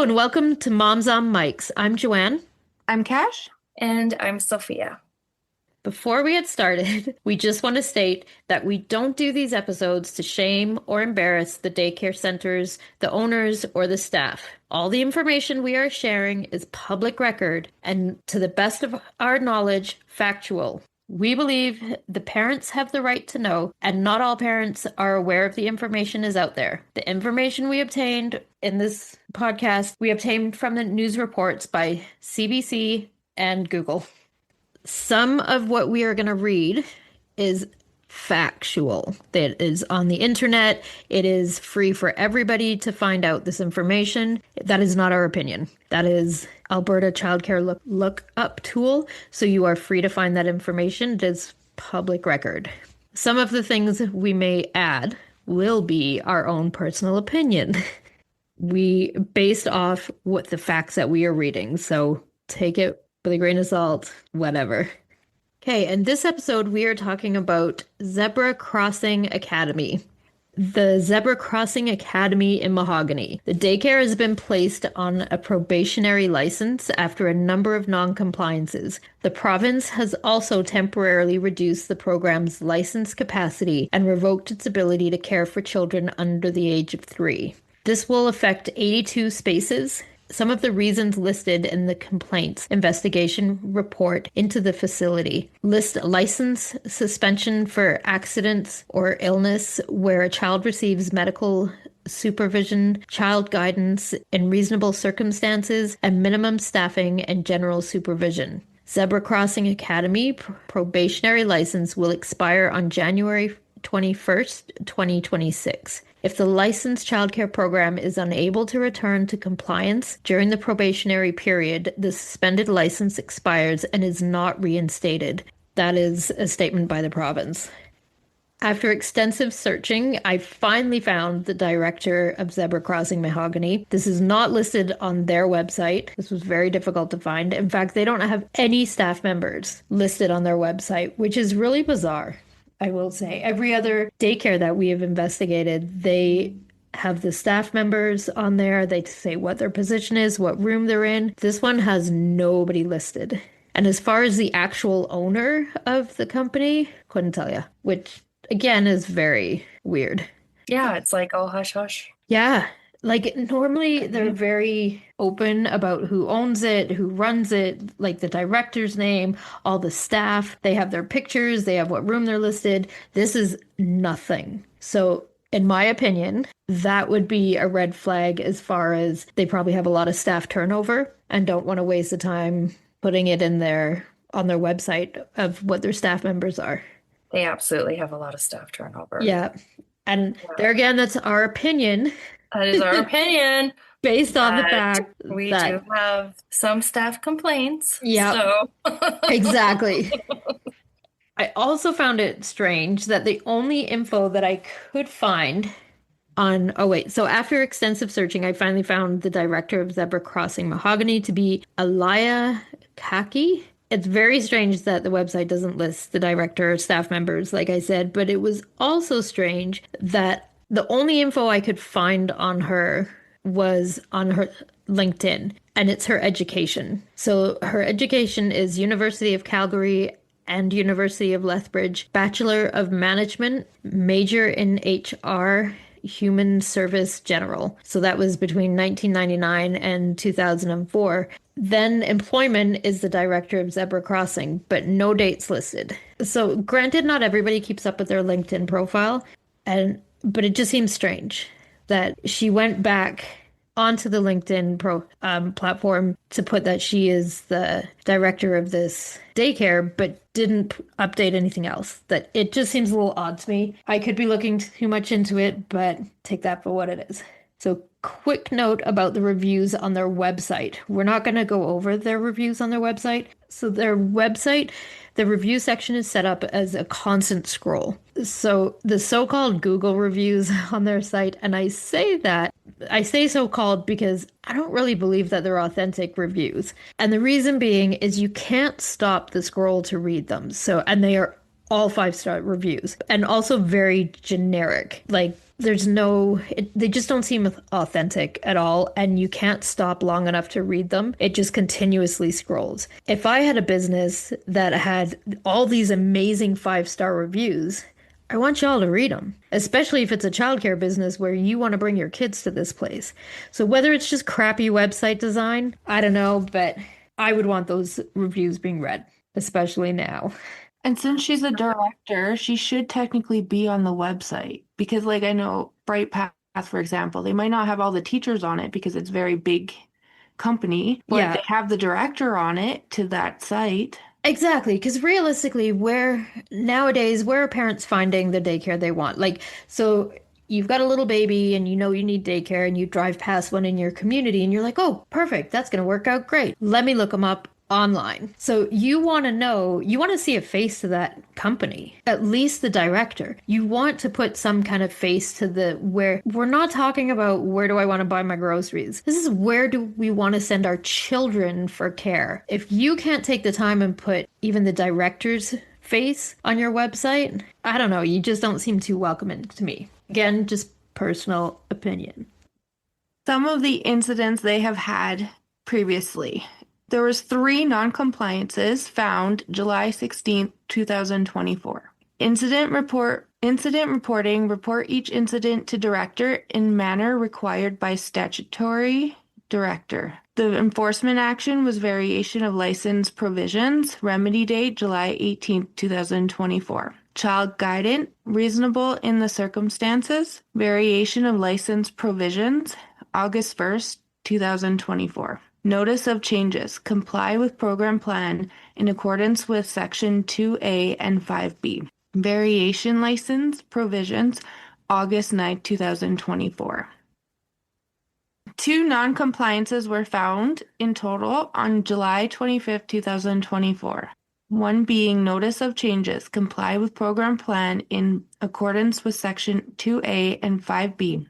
and welcome to Moms on Mics. I'm Joanne. I'm Cash. And I'm Sophia. Before we get started, we just want to state that we don't do these episodes to shame or embarrass the daycare centers, the owners, or the staff. All the information we are sharing is public record and, to the best of our knowledge, factual. We believe the parents have the right to know, and not all parents are aware of the information is out there. The information we obtained in this podcast, we obtained from the news reports by CBC and Google. Some of what we are going to read is factual. That is on the internet. It is free for everybody to find out this information. That is not our opinion. That is Alberta Childcare look up tool. So you are free to find that information. It is public record. Some of the things we may add will be our own personal opinion. We based off what the facts that we are reading. So take it with a grain of salt, whatever. Okay, in this episode, we are talking about Zebra Crossing Academy. The Zebra Crossing Academy in Mahogany. The daycare has been placed on a probationary license after a number of non-compliances. The province has also temporarily reduced the program's license capacity and revoked its ability to care for children under the age of 3. This will affect 82 spaces. Some of the reasons listed in the complaints investigation report into the facility list license suspension for accidents or illness where a child receives medical supervision, child guidance in reasonable circumstances, and minimum staffing and general supervision. Zebra Crossing Academy probationary license will expire on January 21st, 2026. If the licensed childcare program is unable to return to compliance during the probationary period, the suspended license expires and is not reinstated. That is a statement by the province. After extensive searching, I finally found the director of Zebra Crossing Mahogany. This is not listed on their website. This was very difficult to find. In fact, they don't have any staff members listed on their website, which is really bizarre. I will say every other daycare that we have investigated, they have the staff members on there. They say what their position is, what room they're in. This one has nobody listed. And as far as the actual owner of the company, couldn't tell you, which again is very weird. Yeah, it's like all hush hush. Yeah. Like normally they're very open about who owns it, who runs it, like the director's name, all the staff. They have their pictures, they have what room they're listed. This is nothing. So in my opinion, that would be a red flag as far as they probably have a lot of staff turnover and don't want to waste the time putting it in on their website of what their staff members are. They absolutely have a lot of staff turnover. Yeah. And there again, that's our opinion. That is our opinion. Based on the fact we that do have some staff complaints. Yeah, so. Exactly. I also found it strange that the only info that I could find so after extensive searching, I finally found the director of Zebra Crossing Mahogany to be Alaya Kaki. It's very strange that the website doesn't list the director or staff members, like I said, but it was also strange that the only info I could find on her was on her LinkedIn, and it's her education. So her education is University of Calgary and University of Lethbridge, Bachelor of Management, major in HR, Human Service General. So that was between 1999 and 2004. Then employment is the director of Zebra Crossing, but no dates listed. So granted, not everybody keeps up with their LinkedIn profile, but it just seems strange that she went back onto the LinkedIn platform to put that she is the director of this daycare, but didn't update anything else. That it just seems a little odd to me. I could be looking too much into it, but take that for what it is. So quick note about the reviews on their website. We're not going to go over their reviews on their website. So their website, the review section is set up as a constant scroll. So the so-called Google reviews on their site, and I say so-called because I don't really believe that they're authentic reviews. And the reason being is you can't stop the scroll to read them. And they are all 5-star reviews and also very generic. Like They just don't seem authentic at all, and you can't stop long enough to read them. It just continuously scrolls. If I had a business that had all these amazing five-star reviews, I want y'all to read them, especially if it's a childcare business where you want to bring your kids to this place. So whether it's just crappy website design, I don't know, but I would want those reviews being read, especially now. And since she's a director, she should technically be on the website because, like, I know Bright Path, for example, they might not have all the teachers on it because it's a very big company, but Yeah, they have the director on it to that site. exactly, because realistically, where are parents finding the daycare they want? Like, so you've got a little baby and you know you need daycare and you drive past one in your community and you're like, oh, perfect, that's going to work out great. Let me look them up online. So you want to know, you want to see a face to that company, at least the director. You want to put some kind of face to the where we're not talking about where do I want to buy my groceries. This is where do we want to send our children for care. If you can't take the time and put even the director's face on your website, I don't know, you just don't seem too welcoming to me. Again, just personal opinion. Some of the incidents they have had previously. There was three non-compliances found July 16th, 2024. Incident reporting, report each incident to director in manner required by statutory director. The enforcement action was variation of license provisions, remedy date July 18th, 2024. Child guidance, reasonable in the circumstances, variation of license provisions, August 1st, 2024. Notice of changes. Comply with program plan in accordance with section 2A and 5B. Variation license provisions, August 9th, 2024. Two non-compliances were found in total on July 25th, 2024. One being notice of changes. Comply with program plan in accordance with section 2A and 5B.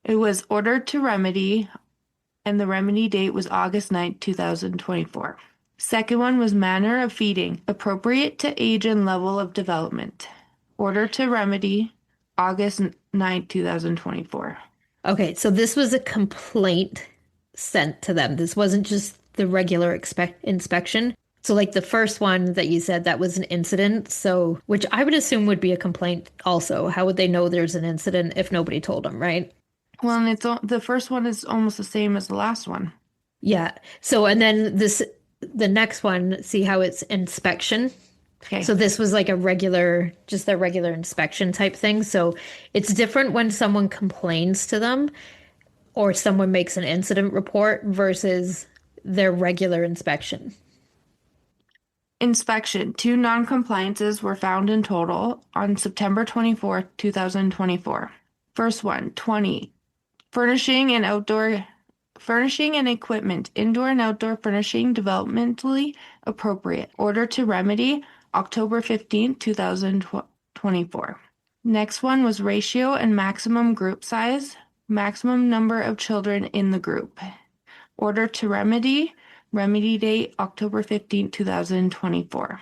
It was ordered to remedy, and the remedy date was August 9th, 2024. Second one was manner of feeding, appropriate to age and level of development. Order to remedy, August 9th, 2024. Okay, so this was a complaint sent to them. This wasn't just the regular inspection. So, like the first one that you said, that was an incident. So, which I would assume would be a complaint also. How would they know there's an incident if nobody told them, right? Well, and the first one is almost the same as the last one. Yeah. So, and then the next one, see how it's inspection. Okay. So this was like just a regular inspection type thing. So it's different when someone complains to them or someone makes an incident report versus their regular inspection. Inspection. Two non-compliances were found in total on September 24th, 2024. First one, 20. Furnishing and equipment, indoor and outdoor furnishing developmentally appropriate. Order to remedy, October 15th, 2024. Next one was ratio and maximum group size, maximum number of children in the group. Order to remedy, remedy date October 15th, 2024.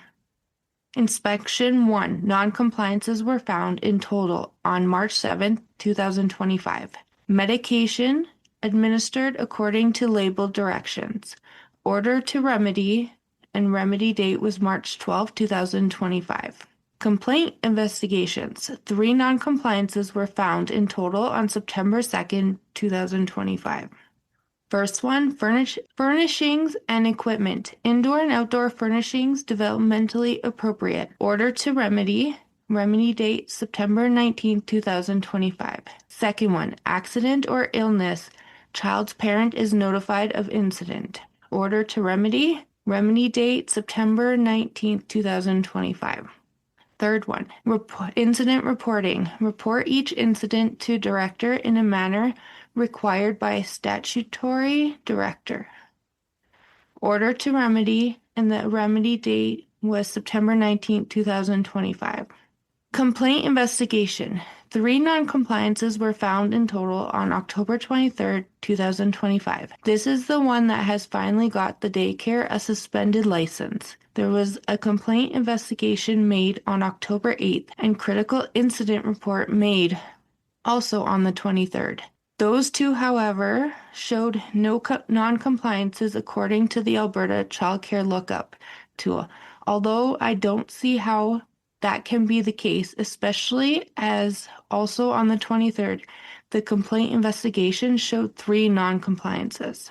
Inspection 1. Non-compliances were found in total on March 7th, 2025. Medication administered according to labeled directions. Order to remedy and remedy date was March 12th, 2025. Complaint investigations. 3 non-compliances were found in total on September 2nd, 2025. First one, furnishings and equipment. Indoor and outdoor furnishings developmentally appropriate. Order to remedy. Remedy date September 19th, 2025. Second one, accident or illness. Child's parent is notified of incident. Order to remedy. Remedy date September 19th, 2025. Third one, incident reporting. Report each incident to director in a manner required by statutory director. Order to remedy, and the remedy date was September 19th, 2025. Complaint investigation. 3 non-compliances were found in total on October 23rd, 2025. This is the one that has finally got the daycare a suspended license. There was a complaint investigation made on October 8th and critical incident report made also on the 23rd. Those two, however, showed no non-compliances according to the Alberta Child Care Lookup tool. Although I don't see how that can be the case, especially as also on the 23rd, the complaint investigation showed three non-compliances.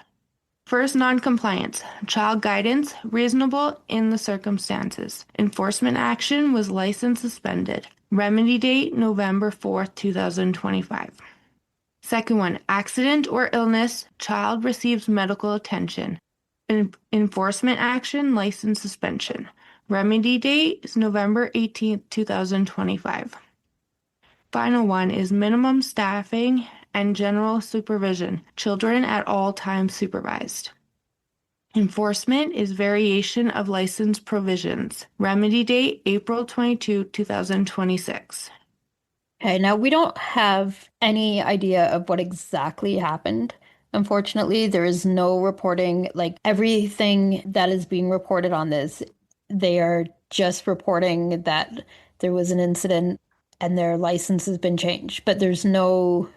First, non-compliance. Child guidance, reasonable in the circumstances. Enforcement action was license suspended. Remedy date, November 4th, 2025. Second one, accident or illness, child receives medical attention. Enforcement action, license suspension. Remedy date is November 18th, 2025. Final one is minimum staffing and general supervision. Children at all times supervised. Enforcement is variation of license provisions. Remedy date, April 22, 2026. Okay, now we don't have any idea of what exactly happened. Unfortunately, there is no reporting. Like everything that is being reported on this, they are just reporting that there was an incident and their license has been changed. But there's no,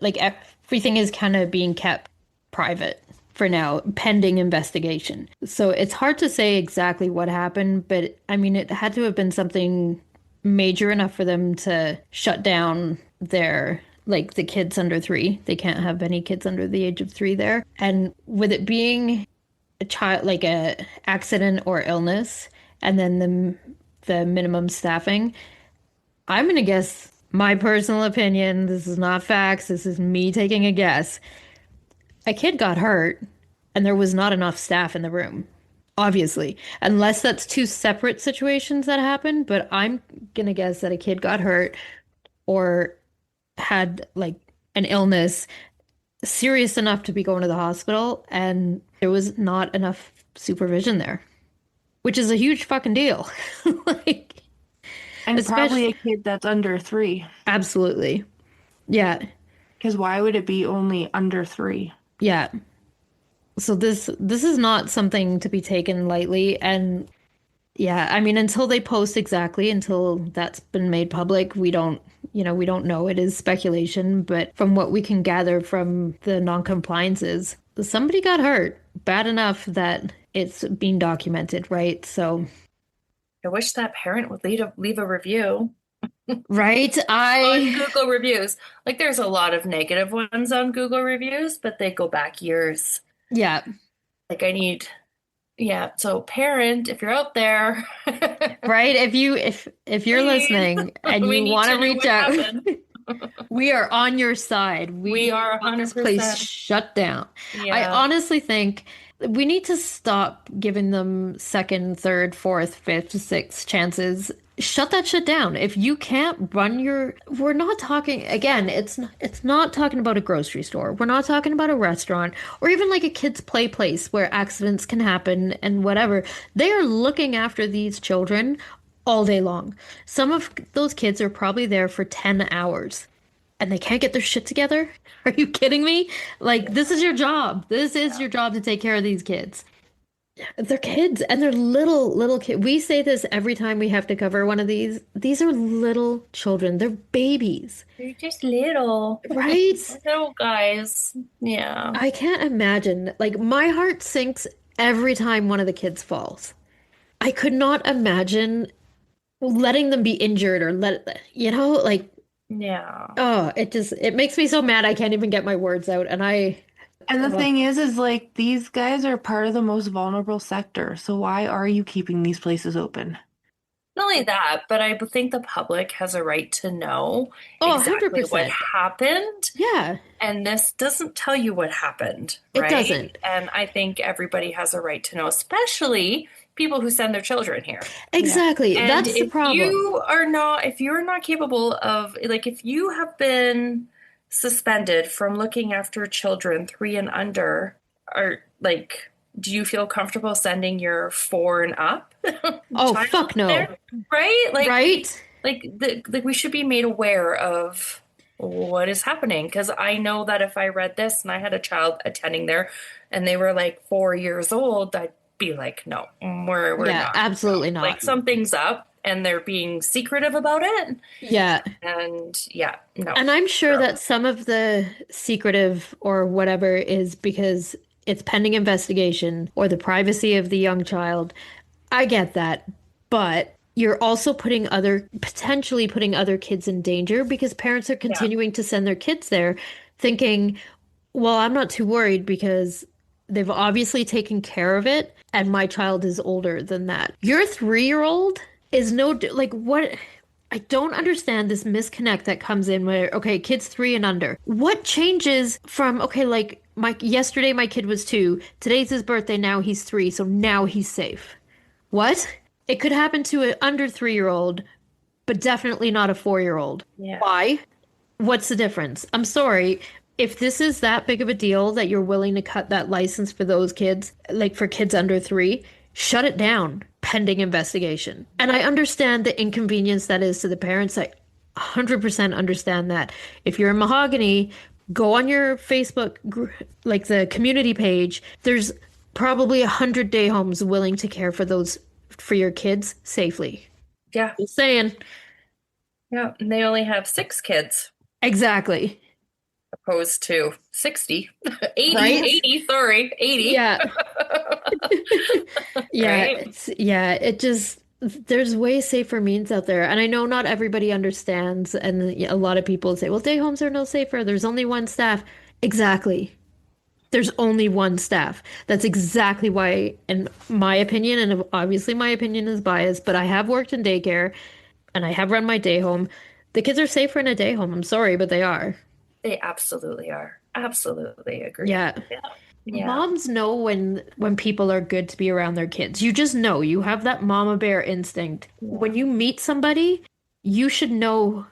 like, everything is kind of being kept private for now, pending investigation. So it's hard to say exactly what happened, but I mean, it had to have been something major enough for them to shut down their like the kids under 3. They can't have any kids under the age of 3 there. And with it being a child like a accident or illness, and then the minimum staffing, I'm gonna guess my personal opinion. This is not facts. This is me taking a guess. A kid got hurt, and there was not enough staff in the room. Obviously, unless that's two separate situations that happened, but I'm gonna guess that a kid got hurt or had like an illness serious enough to be going to the hospital, and there was not enough supervision there, which is a huge fucking deal. Like, And probably especially, a kid that's under 3. absolutely. Yeah, Because why would it be only under 3? yeah. So this is not something to be taken lightly, and yeah, I mean, until they post exactly, until that's been made public, we don't know. It is speculation, but from what we can gather from the non-compliances, somebody got hurt bad enough that it's being documented, right? So, I wish that parent would leave a review right, on I, Google reviews. Like there's a lot of negative ones on Google reviews, but they go back years. yeah, Like I need, yeah. So parent, if you're out there, right. If you're please, listening and we you need want to to know reach what out, happened. we are on your side. We We are want this place 100%. shut down. I Yeah. honestly think we need to stop giving them second, third, fourth, fifth, sixth chances. Shut that shit down. If you can't run we're not talking again, it's not talking about a grocery store. We're not talking about a restaurant or even like a kid's play place where accidents can happen and whatever. They are looking after these children all day long. Some of those kids are probably there for 10 hours and they can't get their shit together. Are you kidding me? Like, this is your job. This is your job to take care of these kids. They're kids and they're little kids. We say this every time we have to cover one of these. These are little children. They're babies, They're just little, right? little guys. Yeah. I can't imagine. Like, my heart sinks every time one of the kids falls. I could not imagine letting them be injured or like, Yeah. oh, it makes me so mad I can't even get my words out. And And the ugh. thing is like these guys are part of the most vulnerable sector. So why are you keeping these places open? Not only that, but I think the public has a right to know Oh, exactly what 100%. happened. Yeah, And this doesn't tell you what happened, it right? doesn't. And I think everybody has a right to know, especially people who send their children here. Yeah. Exactly. And That's the problem. if you're not capable of, like, if you have been suspended from looking after children 3 and under, are like, do you feel comfortable sending your 4 and up Oh, child fuck no. there? Right? Right? Like we should be made aware of what is happening. Because I know that if I read this and I had a child attending there and they were like 4 years old, I'd be like, no, we're Yeah, not. No. absolutely Like not. something's up. and they're being secretive about it. Yeah. And yeah, no. And I'm sure So, that some of the secretive or whatever is because it's pending investigation or the privacy of the young child. I get that. But you're also potentially putting other kids in danger because parents are yeah, continuing to send their kids there thinking, well, I'm not too worried because they've obviously taken care of it and my child is older than that. Your 3-year-old is like what? I don't understand this misconnect that comes in where, okay, kids 3 and under. What changes from, okay, like yesterday my kid was 2, today's his birthday, now he's 3, so now he's safe. What? It could happen to an under 3-year-old, but definitely not a 4-year-old. yeah. Why? What's the difference? I'm sorry. If this is that big of a deal that you're willing to cut that license for those kids, like for kids under 3, shut it down pending investigation. And I understand the inconvenience that is to the parents. I 100% understand that. If you're in Mahogany, go on your Facebook, like the community page. There's probably 100 day homes willing to care for your kids safely. Yeah. Just saying. Yeah. And they only have 6 kids Exactly. opposed to 60, 80, Right? 80, sorry, 80. Yeah. Yeah, Right? it just there's way safer means out there. And I know not everybody understands, and a lot of people say, well, day homes are no safer. There's only one staff. Exactly. There's only one staff. That's exactly why, in my opinion, and obviously my opinion is biased, but I have worked in daycare and I have run my day home. The kids are safer in a day home. I'm sorry, but they are. They absolutely are. Absolutely agree. Yeah. Yeah. Yeah. Moms know when people are good to be around their kids. You just know. You have that mama bear instinct. Yeah. When you meet somebody, you should know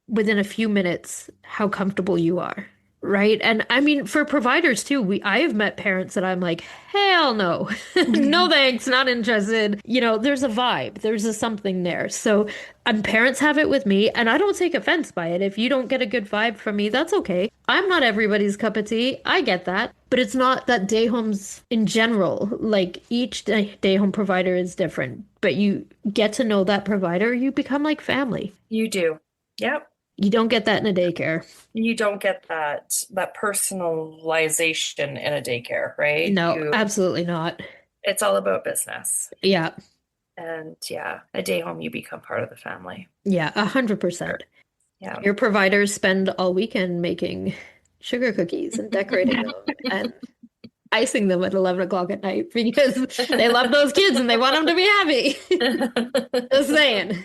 within a few minutes how comfortable you are, right? And I mean, for providers too, I have met parents that I'm like, hell no. No thanks, not interested. There's a vibe. There's a something there. So, and parents have it with me, and I don't take offense by it. If you don't get a good vibe from me, that's okay. I'm not everybody's cup of tea. I get that. But it's not that day homes in general, like each day home provider is different. But you get to know that provider, you become like family. You do. Yep. You don't get that in a daycare. You don't get that personalization in a daycare, right? No, absolutely not. It's all about business. Yeah, And yeah, a day home, you become part of the family. yeah, 100%. Yeah. Your providers spend all weekend making sugar cookies and decorating them and icing them at 11 o'clock at night because they love those kids and they want them to be happy. Just saying.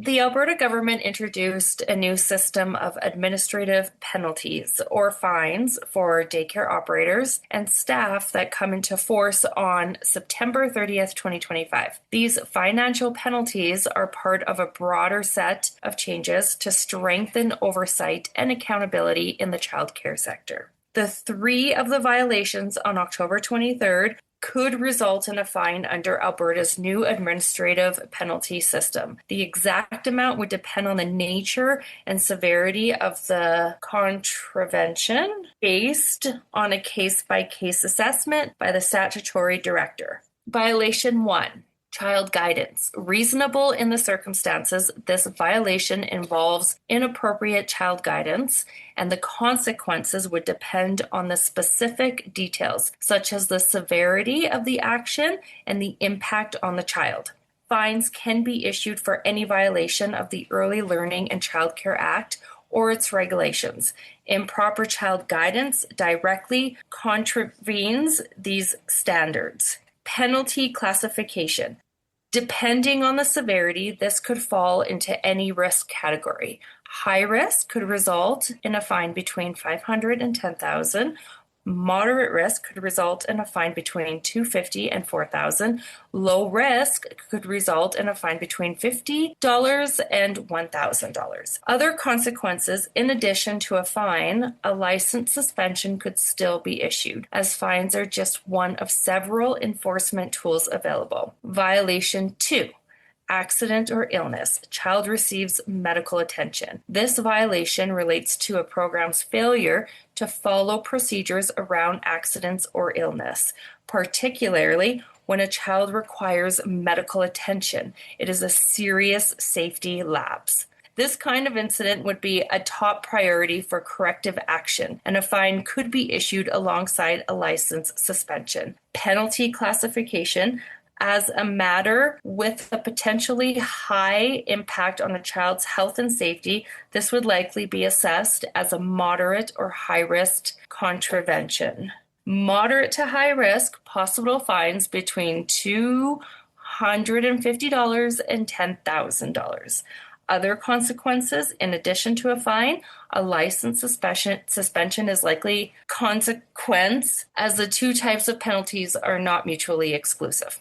The Alberta government introduced a new system of administrative penalties or fines for daycare operators and staff that come into force on September 30th, 2025. These financial penalties are part of a broader set of changes to strengthen oversight and accountability in the childcare sector. The 3 of the violations on October 23rd could result in a fine under Alberta's new administrative penalty system. The exact amount would depend on the nature and severity of the contravention based on a case-by-case assessment by the statutory director. Violation 1. Child guidance. Reasonable in the circumstances, this violation involves inappropriate child guidance, and the consequences would depend on the specific details, such as the severity of the action and the impact on the child. Fines can be issued for any violation of the Early Learning and Childcare Act or its regulations. Improper child guidance directly contravenes these standards. Penalty classification. Depending on the severity, this could fall into any risk category. High risk could result in a fine between $500 and $10,000. Moderate risk could result in a fine between $250 and $4,000. Low risk could result in a fine between $50 and $1,000. Other consequences, in addition to a fine, a license suspension could still be issued, as fines are just one of several enforcement tools available. Violation 2. Accident or illness. Child receives medical attention. This violation relates to a program's failure to follow procedures around accidents or illness, particularly when a child requires medical attention. It is a serious safety lapse. This kind of incident would be a top priority for corrective action, and a fine could be issued alongside a license suspension. Penalty classification: as a matter with a potentially high impact on a child's health and safety, this would likely be assessed as a moderate or high-risk contravention. Moderate to high risk, possible fines between $250 and $10,000. Other consequences: in addition to a fine, a license suspension is likely consequence, as the two types of penalties are not mutually exclusive.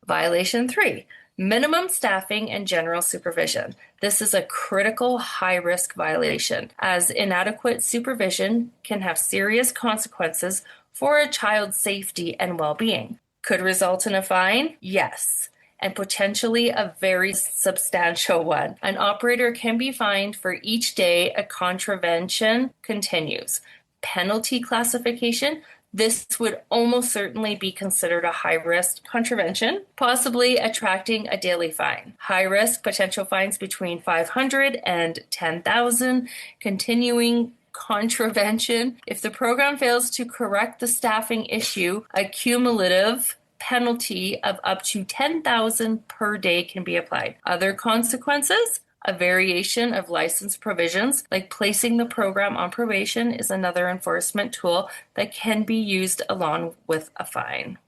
Violation 3. Minimum staffing and general supervision. This is a critical high-risk violation, as inadequate supervision can have serious consequences for a child's safety and well-being. Could result in a fine? Yes, and potentially a very substantial one. An operator can be fined for each day a contravention continues. Penalty classification: this would almost certainly be considered a high-risk contravention, possibly attracting a daily fine. High-risk, potential fines between $500 and $10,000. Continuing contravention: if the program fails to correct the staffing issue, a cumulative penalty of up to $10,000 per day can be applied. Other consequences: a variation of license provisions, like placing the program on probation, is another enforcement tool that can be used along with a fine.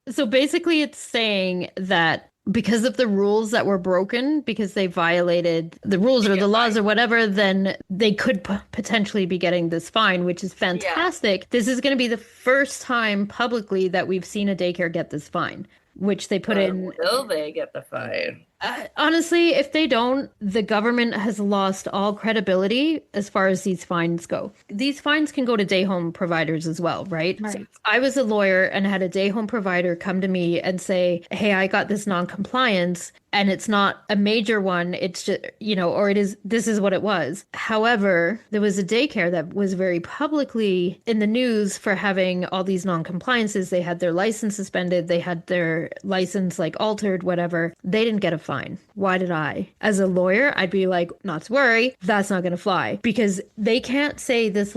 So basically, it's saying that because of the rules that were broken, because they violated the rules or the laws or whatever, then they could potentially be getting this fine, which is fantastic. Yeah. This is going to be the first time publicly that we've seen a daycare get this fine, which they put in. Will they get the fine? Honestly, if they don't, the government has lost all credibility as far as these fines go. These fines can go to day home providers as well, right? So I was a lawyer and had a day home provider come to me and say, hey, I got this non-compliance and it's not a major one. It's just, or this is what it was. However, there was a daycare that was very publicly in the news for having all these non-compliances. They had their license suspended. They had their license altered, whatever. They didn't get a fine. Why did I? As a lawyer, I'd be like, not to worry, that's not going to fly, because they can't say this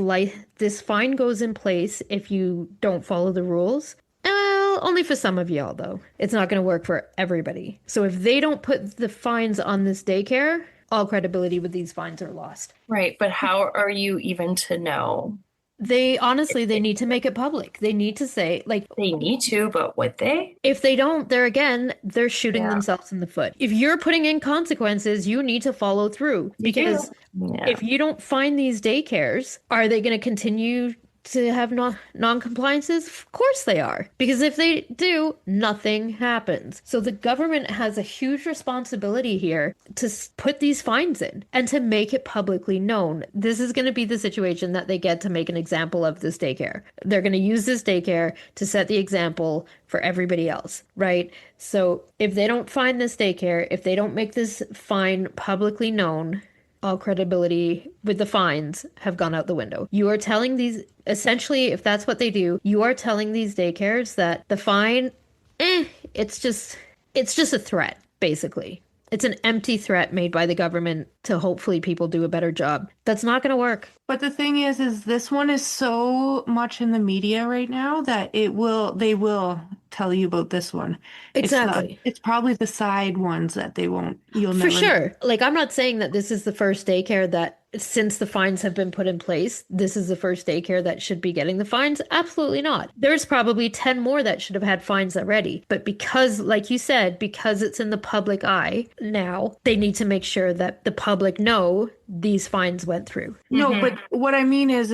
fine goes in place if you don't follow the rules. Well, only for some of y'all, though. It's not going to work for everybody. So if they don't put the fines on this daycare, all credibility with these fines are lost. Right, but how are you even to know? They need to make it public. They need to say, they need to, but would they? If they don't, they're shooting themselves in the foot. If you're putting in consequences, you need to follow through, because if you don't find these daycares, are they going to continue to have non-compliances? Of course they are, because if they do, nothing happens. So the government has a huge responsibility here to put these fines in and to make it publicly known. This is going to be the situation that they get to make an example of this daycare. They're going to use this daycare to set the example for everybody else, right? So if they don't find this daycare, if they don't make this fine publicly known, all credibility with the fines have gone out the window. You are telling these, essentially, if that's what they do, you are telling these daycares that the fine, it's just a threat, basically. It's an empty threat made by the government to hopefully people do a better job. That's not going to work. But the thing is this one is so much in the media right now that they will tell you about this one. Exactly. It's probably the side ones that you'll never. For sure. I'm not saying that this is the first daycare that, since the fines have been put in place, this is the first daycare that should be getting the fines. Absolutely not. There's probably 10 more that should have had fines already. But because, like you said, because it's in the public eye now, they need to make sure that the public know these fines went through. No, but what I mean is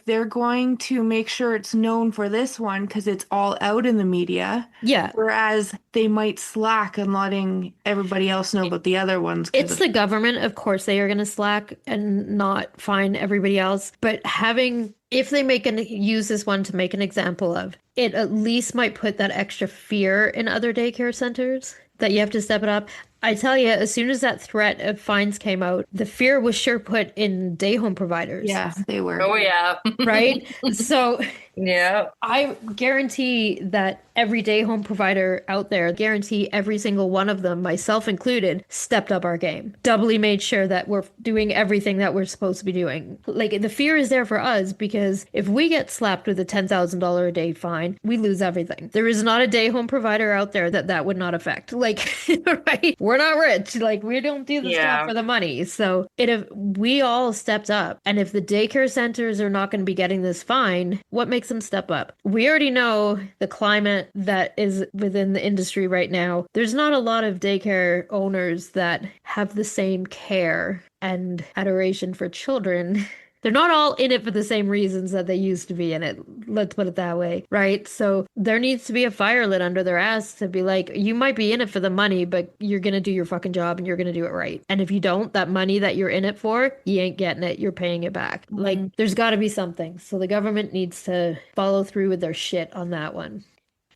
they're going to make sure it's known for this one because it's all out in the media. Yeah. Whereas they might slack on letting everybody else know about the other ones. It's the government. Of course, they are going to slack and not fine everybody else. But if they use this one to make an example of, it at least might put that extra fear in other daycare centers that you have to step it up. I tell you, as soon as that threat of fines came out, the fear was sure put in day home providers. Yeah, they were. Oh, yeah. Right? So yeah, I guarantee that every day home provider out there, guarantee every single one of them, myself included, stepped up our game. Doubly made sure that we're doing everything that we're supposed to be doing. Like the fear is there for us because if we get slapped with a $10,000 a day fine, we lose everything. There is not a day home provider out there that would not affect. Like, right? We're not rich. Like we don't do this job Yeah. for the money. So if we all stepped up, and if the daycare centers are not going to be getting this fine, what makes them step up? We already know the climate that is within the industry right now. There's not a lot of daycare owners that have the same care and adoration for children. They're not all in it for the same reasons that they used to be in it. Let's put it that way, right? So there needs to be a fire lit under their ass to be like, you might be in it for the money, but you're gonna do your fucking job and you're gonna do it right. And if you don't, that money that you're in it for, you ain't getting it. You're paying it back. Like, there's got to be something. So the government needs to follow through with their shit on that one.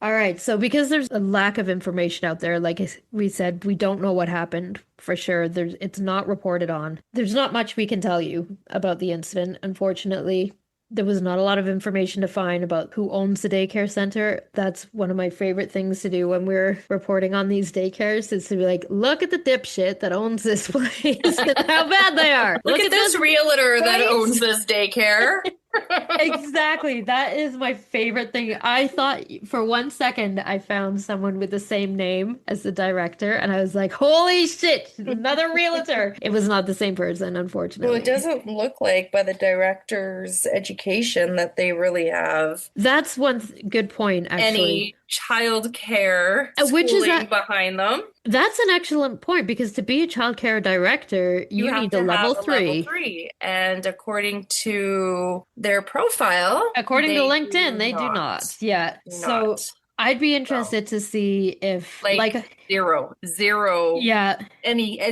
All right, so because there's a lack of information out there, like we said, we don't know what happened for sure. It's not reported on. There's not much we can tell you about the incident, unfortunately. There was not a lot of information to find about who owns the daycare center. That's one of my favorite things to do when we're reporting on these daycares is to be like, look at the dipshit that owns this place and how bad they are. Look at this realtor that right? owns this daycare. Exactly. That is my favorite thing. I thought for one second I found someone with the same name as the director, and I was like, holy shit, another realtor. It was not the same person, Well, unfortunately. it doesn't look like by the director's education that they really have That's one good point, actually. any child care Which is schooling behind them. That's an excellent point because to be a child care director, you have need to a level have a three. level 3. And according to their profile, According to they LinkedIn, do they do not. Yeah. Do So not. I'd be interested to see if Like zero yeah.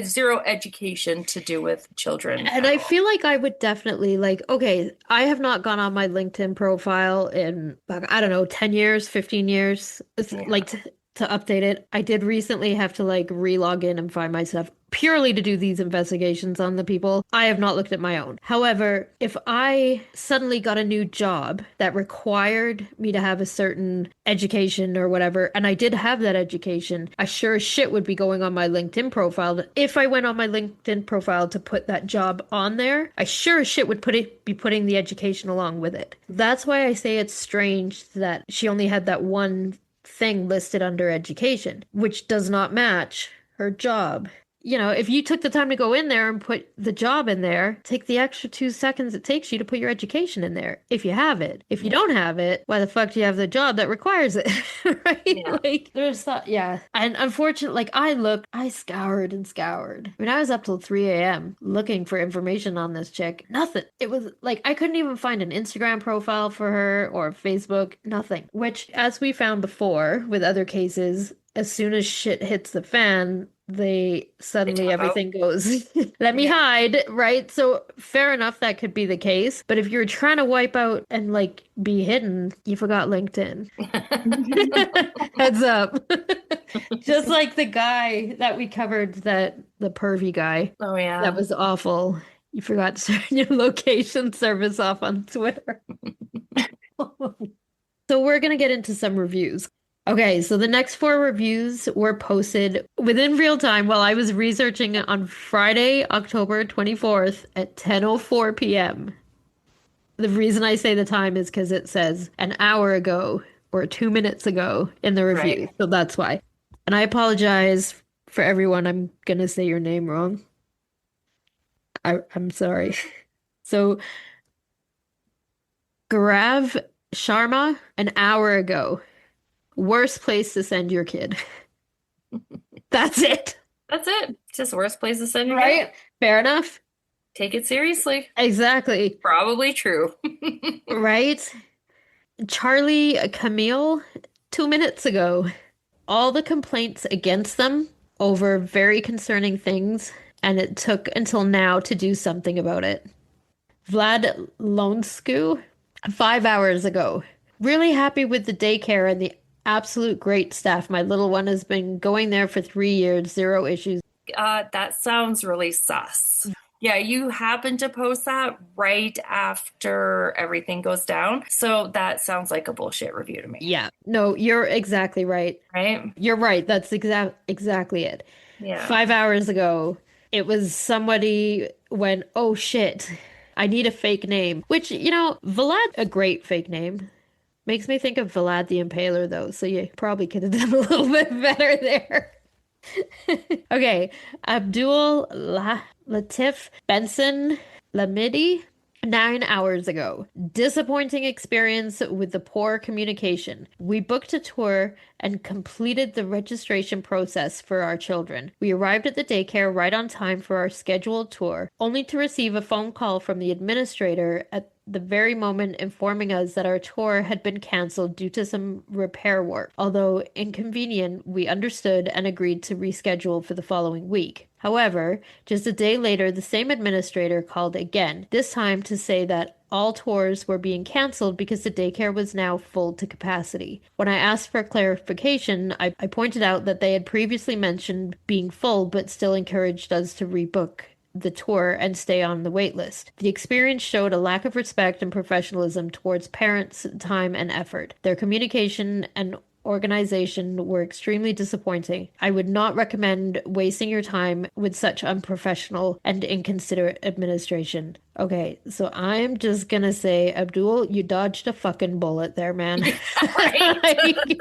zero education to do with children And at I all. feel like I would definitely like, okay, I have not gone on my LinkedIn profile in, like, I don't know, 10 years, 15 years. It's Yeah. like to update it. I did recently have to like re-log in and find my stuff purely to do these investigations on the people. I have not looked at my own. However, if I suddenly got a new job that required me to have a certain education or whatever, and I did have that education, I sure as shit would be going on my LinkedIn profile. If I went on my LinkedIn profile to put that job on there, I sure as shit would be putting the education along with it. That's why I say it's strange that she only had that one thing listed under education, which does not match her job. You know, if you took the time to go in there and put the job in there, take the extra 2 seconds it takes you to put your education in there, if you have it. If you don't have it, why the fuck do you have the job that requires it? Right? Yeah. Like, there's that, yeah. And unfortunately, like, I scoured and scoured. I mean, I was up till 3 a.m. looking for information on this chick. Nothing. It was like, I couldn't even find an Instagram profile for her or Facebook, nothing. Which, as we found before with other cases, as soon as shit hits the fan, they suddenly tap out. everything goes, let me Yeah. hide, right? So fair enough, that could be the case. But if you're trying to wipe out and like be hidden, you forgot LinkedIn. Heads up. Just like the guy that we covered, the pervy guy. Oh yeah. That was awful. You forgot to turn your location service off on Twitter. So we're gonna get into some reviews. Okay, so the next 4 reviews were posted within real time while I was researching it on Friday, October 24th at 10:04 p.m. The reason I say the time is because it says an hour ago or 2 minutes ago in the review. Right. So that's why. And I apologize for everyone. I'm gonna say your name wrong. I'm sorry. So Gaurav Sharma, an hour ago. Worst place to send your kid. That's it. That's it. Just worst place to send your Right? kid. Fair enough. Take it seriously. Exactly. Probably true. Right? Charlie Camille, 2 minutes ago. All the complaints against them over very concerning things, and it took until now to do something about it. Vlad Lonsku, 5 hours ago. Really happy with the daycare and the absolute great staff. My little one has been going there for 3 years, 0 issues. That sounds really sus. Yeah, you happen to post that right after everything goes down. So that sounds like a bullshit review to me, Yeah. No, you're exactly right. right? You're right. That's exactly it. Yeah. 5 hours ago, it was somebody went, "Oh shit, I need a fake name." Which, Vlad, a great fake name. Makes me think of Vlad the Impaler, though, so you probably could have done a little bit better there. Okay, Abdul Latif Benson Lamidi, 9 hours ago. Disappointing experience with the poor communication. We booked a tour and completed the registration process for our children. We arrived at the daycare right on time for our scheduled tour, only to receive a phone call from the administrator at the very moment informing us that our tour had been canceled due to some repair work. Although inconvenient, we understood and agreed to reschedule for the following week. However, just a day later, the same administrator called again, this time to say that all tours were being canceled because the daycare was now full to capacity. When I asked for clarification, I pointed out that they had previously mentioned being full but still encouraged us to rebook the tour and stay on the wait list. The experience showed a lack of respect and professionalism towards parents' time and effort. Their communication and organization were extremely disappointing. I would not recommend wasting your time with such unprofessional and inconsiderate administration. Okay, so I'm just gonna say, Abdul, you dodged a fucking bullet there, man. Right. Like,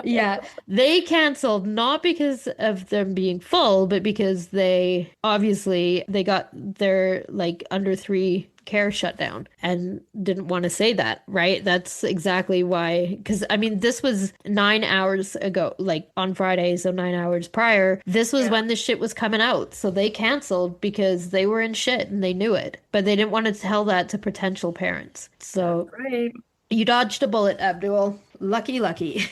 yeah, they canceled not because of them being full, but because they obviously they got their like under three care shut down and didn't want to say that, right? That's exactly why. Because I mean, this was 9 hours ago, like on Friday, so 9 hours prior. This was Yeah. when the shit was coming out, so they canceled because they were in shit and they knew it, but they didn't want to tell that to potential parents. That's So right. you dodged a bullet, Abdul. Lucky, lucky.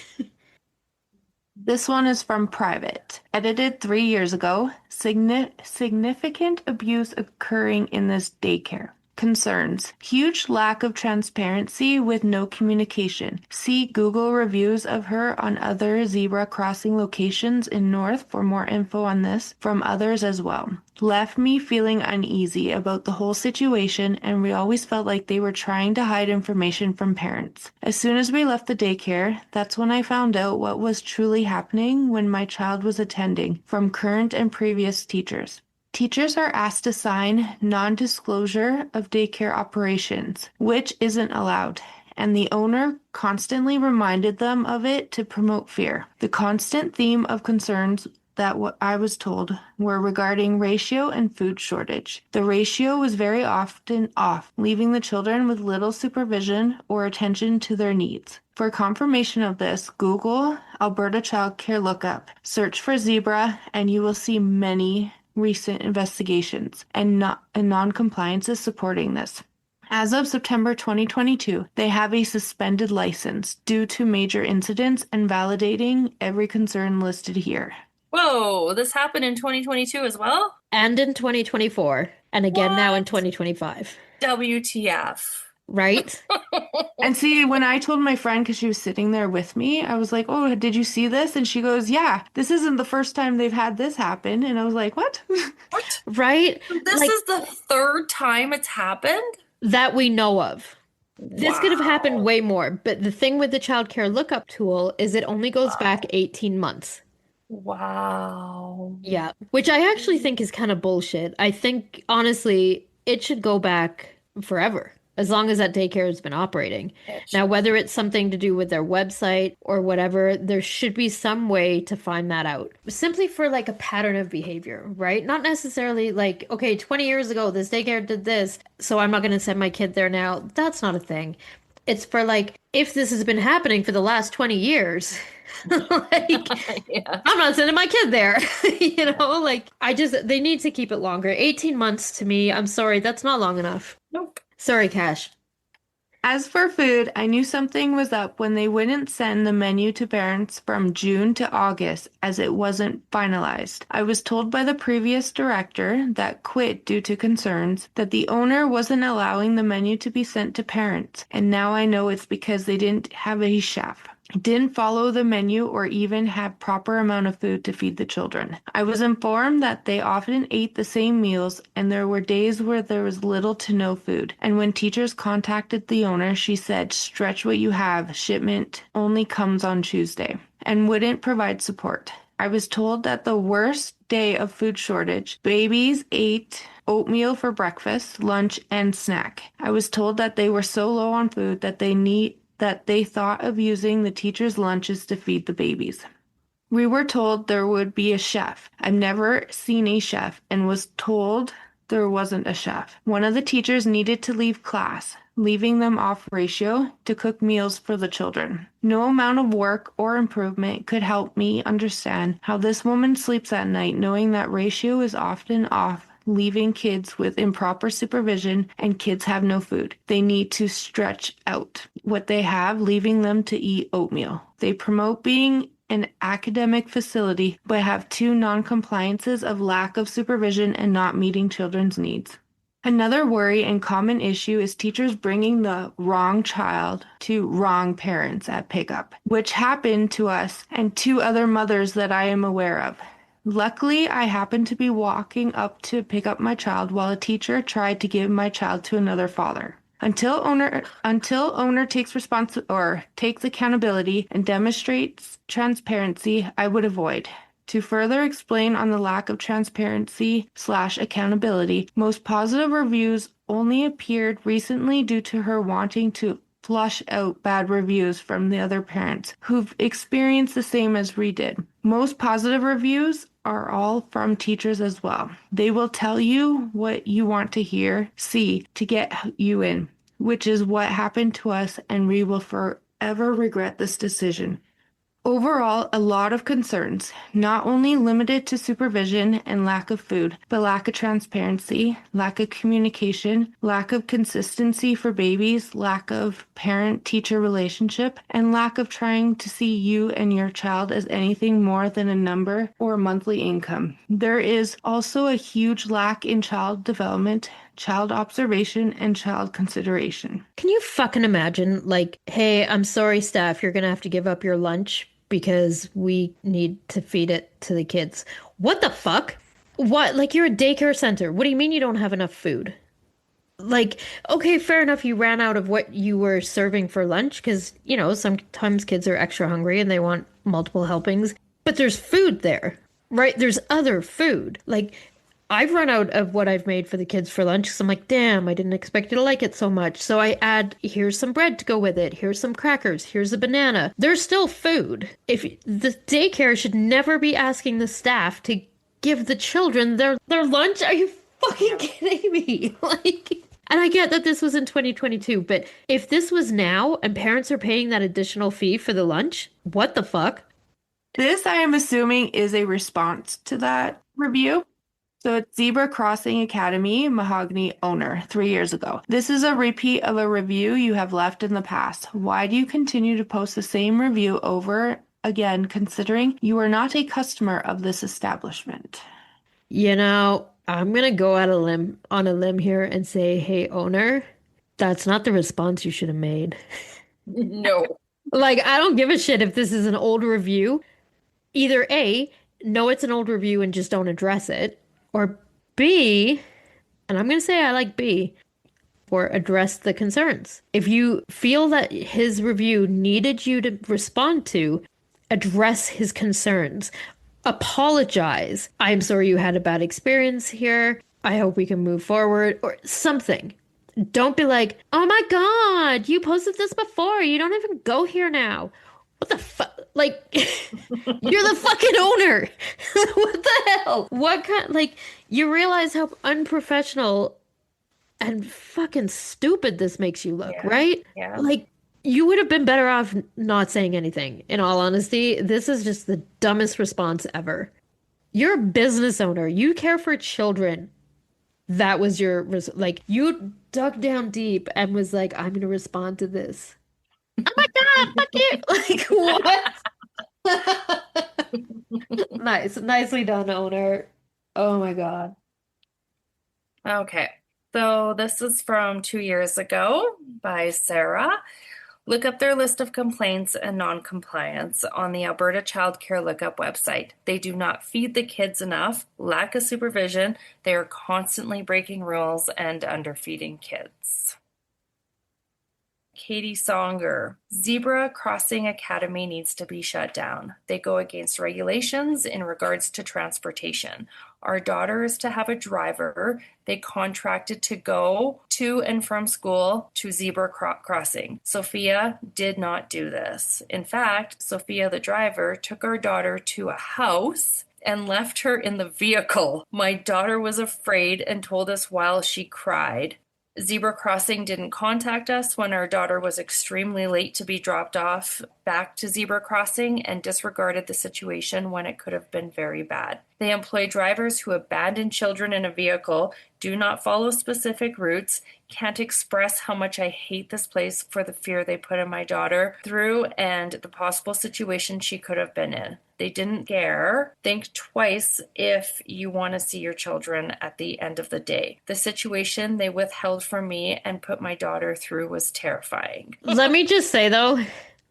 This one is from Private. Edited 3 years ago. Significant abuse occurring in this daycare. Concerns. Huge lack of transparency with no communication. See Google reviews of her on other zebra crossing locations in North for more info on this from others as well. Left me feeling uneasy about the whole situation, and we always felt like they were trying to hide information from parents. As soon as we left the daycare, that's when I found out what was truly happening when my child was attending from current and previous teachers. Teachers are asked to sign non-disclosure of daycare operations, which isn't allowed, and the owner constantly reminded them of it to promote fear. The constant theme of concerns that what I was told were regarding ratio and food shortage. The ratio was very often off, leaving the children with little supervision or attention to their needs. For confirmation of this, Google Alberta Child Care Lookup, search for zebra, and you will see many recent investigations and non-compliances supporting this. As of September 2022, they have a suspended license due to major incidents and validating every concern listed here. Whoa, this happened in 2022 as well? And in 2024, and again now in What? 2025, WTF. right? And see, when I told my friend, because she was sitting there with me, I was like, "Oh, did you see this?" And she goes, "Yeah, this isn't the first time they've had this happen." And I was like, "What?" What? Right? This Like is the third time it's happened? that we know of. This could have happened Wow. way more, but the thing with the child care lookup tool is it only goes back 18 months. Wow. Yeah, which I actually think is kind of bullshit. I think honestly, it should go back forever, as long as that daycare has been operating. It Now, should. whether it's something to do with their website or whatever, there should be some way to find that out. Simply for like a pattern of behavior, right? Not necessarily like, okay, 20 years ago, this daycare did this, so I'm not going to send my kid there now. That's not a thing. It's for like, if this has been happening for the last 20 years, like, Yeah. I'm not sending my kid there. Like they need to keep it longer. 18 months to me, I'm sorry, that's not long enough. Nope. Sorry, Cash. As for food, I knew something was up when they wouldn't send the menu to parents from June to August as it wasn't finalized. I was told by the previous director that quit due to concerns that the owner wasn't allowing the menu to be sent to parents, and now I know it's because they didn't have a chef. didn't follow the menu or even have proper amount of food to feed the children. I was informed that they often ate the same meals and there were days where there was little to no food. And when teachers contacted the owner, she said, "Stretch what you have. Shipment only comes on Tuesday," and wouldn't provide support. I was told that the worst day of food shortage, babies ate oatmeal for breakfast, lunch, and snack. I was told that they were so low on food that they thought of using the teachers' lunches to feed the babies. We were told there would be a chef. I've never seen a chef and was told there wasn't a chef. One of the teachers needed to leave class, leaving them off ratio to cook meals for the children. No amount of work or improvement could help me understand how this woman sleeps at night knowing that ratio is often off, leaving kids with improper supervision and kids have no food. They need to stretch out what they have, leaving them to eat oatmeal. They promote being an academic facility, but have two non-compliances of lack of supervision and not meeting children's needs. Another worry and common issue is teachers bringing the wrong child to wrong parents at pickup, which happened to us and two other mothers that I am aware of. Luckily, I happened to be walking up to pick up my child while a teacher tried to give my child to another father. Until owner takes accountability and demonstrates transparency, I would avoid. To further explain on the lack of transparency/accountability, most positive reviews only appeared recently due to her wanting to flush out bad reviews from the other parents who've experienced the same as we did. Most positive reviews are all from teachers as well. They will tell you what you want to hear, see, to get you in, which is what happened to us, and we will forever regret this decision. Overall, a lot of concerns, not only limited to supervision and lack of food, but lack of transparency, lack of communication, lack of consistency for babies, lack of parent-teacher relationship, and lack of trying to see you and your child as anything more than a number or monthly income. There is also a huge lack in child development, child observation, and child consideration. Can you fucking imagine, like, hey, I'm sorry, staff, you're gonna have to give up your lunch because we need to feed it to the kids. What the fuck? What? Like, you're a daycare center. What do you mean you don't have enough food? Like, okay, fair enough, you ran out of what you were serving for lunch because, sometimes kids are extra hungry and they want multiple helpings, but there's food there, right? There's other food. Like, I've run out of what I've made for the kids for lunch because I'm like, damn, I didn't expect you to like it so much. So I add, here's some bread to go with it. Here's some crackers. Here's a banana. There's still food. If the daycare should never be asking the staff to give the children their lunch. Are you fucking kidding me? Like, and I get that this was in 2022, but if this was now and parents are paying that additional fee for the lunch, what the fuck? This, I am assuming, is a response to that review. So it's Zebra Crossing Academy, Mahogany owner, 3 years ago. This is a repeat of a review you have left in the past. Why do you continue to post the same review over again, considering you are not a customer of this establishment? I'm gonna go out on a limb here and say, hey, owner, that's not the response you should have made. No. Like, I don't give a shit if this is an old review. Either A, know it's an old review and just don't address it, or B, and I'm gonna say I like B, or address the concerns. If you feel that his review needed you to respond to, address his concerns. Apologize. I'm sorry you had a bad experience here. I hope we can move forward or something. Don't be like, oh my God, you posted this before. You don't even go here now. What the fuck? Like, you're the fucking owner. What the hell? What kind? Like, you realize how unprofessional and fucking stupid this makes you look, Yeah. right? Yeah. Like, you would have been better off not saying anything. In all honesty, this is just the dumbest response ever. You're a business owner. You care for children. That was like, you dug down deep and was like, I'm going to respond to this. Oh my God, fuck you. Like, what? Nice. Nicely done, owner. Oh my God. Okay. So this is from 2 years ago by Sarah. Look up their list of complaints and non-compliance on the Alberta Child Care Lookup website. They do not feed the kids enough, lack of supervision, they are constantly breaking rules and underfeeding kids. Katie Songer, Zebra Crossing Academy needs to be shut down. They go against regulations in regards to transportation. Our daughter is to have a driver. They contracted to go to and from school to zebra crossing. Sophia did not do this. In fact, Sophia, the driver, took our daughter to a house and left her in the vehicle. My daughter was afraid and told us while she cried. Zebra Crossing didn't contact us when our daughter was extremely late to be dropped off back to Zebra Crossing and disregarded the situation when it could have been very bad. They employ drivers who abandon children in a vehicle, do not follow specific routes, can't express how much I hate this place for the fear they put in my daughter through and the possible situation she could have been in. They didn't care. Think twice if you want to see your children at the end of the day. The situation they withheld from me and put my daughter through was terrifying. Let me just say though,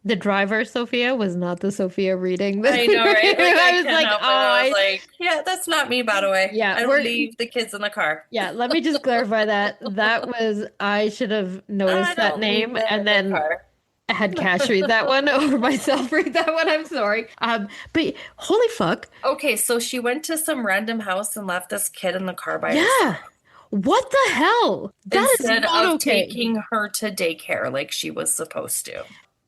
the driver, Sophia, was not the Sophia reading this. I know, right? Like, I I was can't like, help it. oh, I was like, yeah, that's not me, by the way. yeah, I don't leave the kids in the car. yeah, let me just clarify that. That was, I should have I noticed that don't leave name them and in the then car. I had Cash read that one or myself read that one. I'm sorry. But holy fuck. Okay, so she went to some random house and left this kid in the car by Yeah. herself What the hell? That is instead not of okay. taking her to daycare like she was supposed to.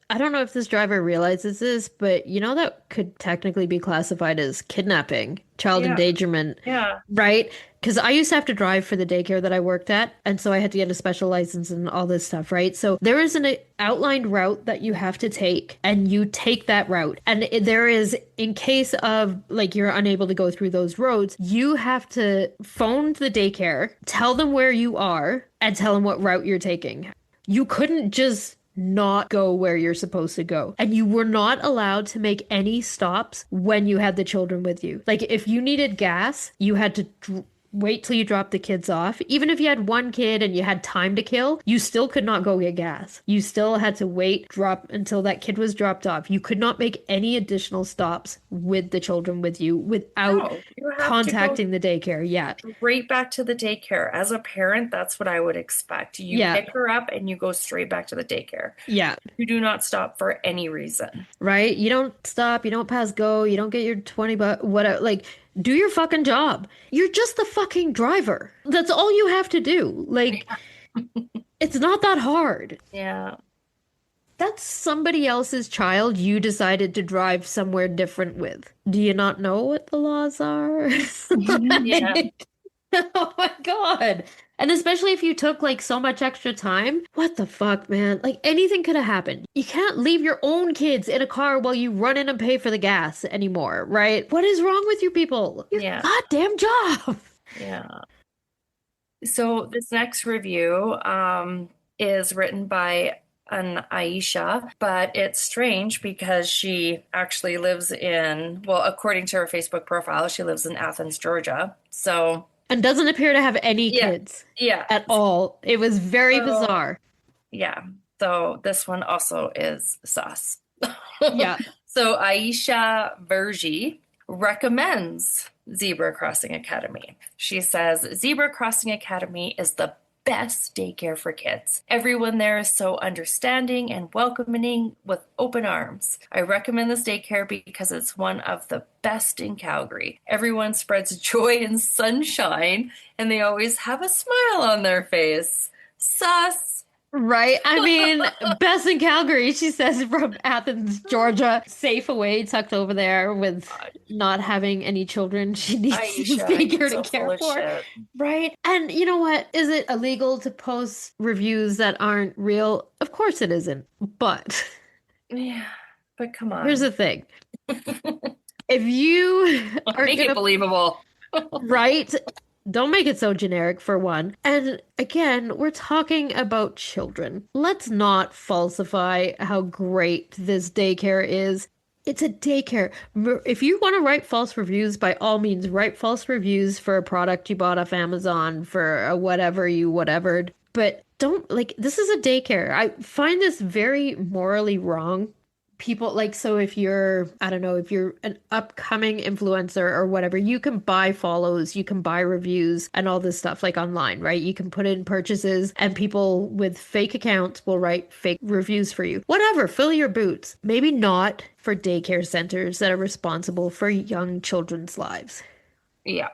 I don't know if this driver realizes this, but you know that could technically be classified as kidnapping, child Yeah, endangerment, yeah. right? Because I used to have to drive for the daycare that I worked at, and so I had to get a special license and all this stuff, right? So there is an outlined route that you have to take, and you take that route. And there is, in case of like you're unable to go through those roads, you have to phone the daycare, tell them where you are, and tell them what route you're taking. You couldn't just not go where you're supposed to go. And you were not allowed to make any stops when you had the children with you. Like if you needed gas, you had to wait till you dropped the kids off. Even if you had one kid and you had time to kill, you still could not go get gas. You still had to wait, drop until that kid was dropped off. You could not make any additional stops with the children with you without No, you have to go contacting the daycare. Yeah. straight back to the daycare. As a parent, that's what I would expect. You Yeah. pick her up and you go straight back to the daycare. Yeah. You do not stop for any reason. Right? You don't stop, you don't pass go, you don't get your 20 bucks, whatever. Like, do your fucking job. You're just the fucking driver. That's all you have to do. Like, it's not that hard. Yeah. That's somebody else's child you decided to drive somewhere different with. Do you not know what the laws are? Yeah. Oh my God. And especially if you took like so much extra time. What the fuck, man? Like anything could have happened. You can't leave your own kids in a car while you run in and pay for the gas anymore, right? What is wrong with you people? Your Yeah. goddamn job. Yeah. So this next review is written by an Aisha, but it's strange because she actually lives in, well, according to her Facebook profile, she lives in Athens, Georgia. So, And doesn't appear to have any yeah, kids yeah. at all. It was very So, bizarre. yeah. So this one also is sus. Yeah. So Aisha Verji recommends Zebra Crossing Academy. She says Zebra Crossing Academy is the best daycare for kids. Everyone there is so understanding and welcoming with open arms. I recommend this daycare because it's one of the best in Calgary. Everyone spreads joy and sunshine, and they always have a smile on their face. Sus. Right. I mean, best in Calgary, she says, from Athens, Georgia, safe away, tucked over there with not having any children she needs to Aisha, figure you're to so care full of for. shit. Right. And you know what? Is it illegal to post reviews that aren't real? Of course it isn't. But Yeah, but come here's on. the thing. If you are Make it gonna believable. right, don't make it so generic for one. And again, we're talking about children. Let's not falsify how great this daycare is. It's a daycare. If you want to write false reviews, by all means, write false reviews for a product you bought off Amazon, for a whatever you whatevered. But don't like this is a daycare. I find this very morally wrong. People like so if you're I don't know if you're an upcoming influencer or whatever, you can buy follows, you can buy reviews and all this stuff like online, right? You can put in purchases and people with fake accounts will write fake reviews for you. Whatever, fill your boots. Maybe not for daycare centers that are responsible for young children's lives. Yeah.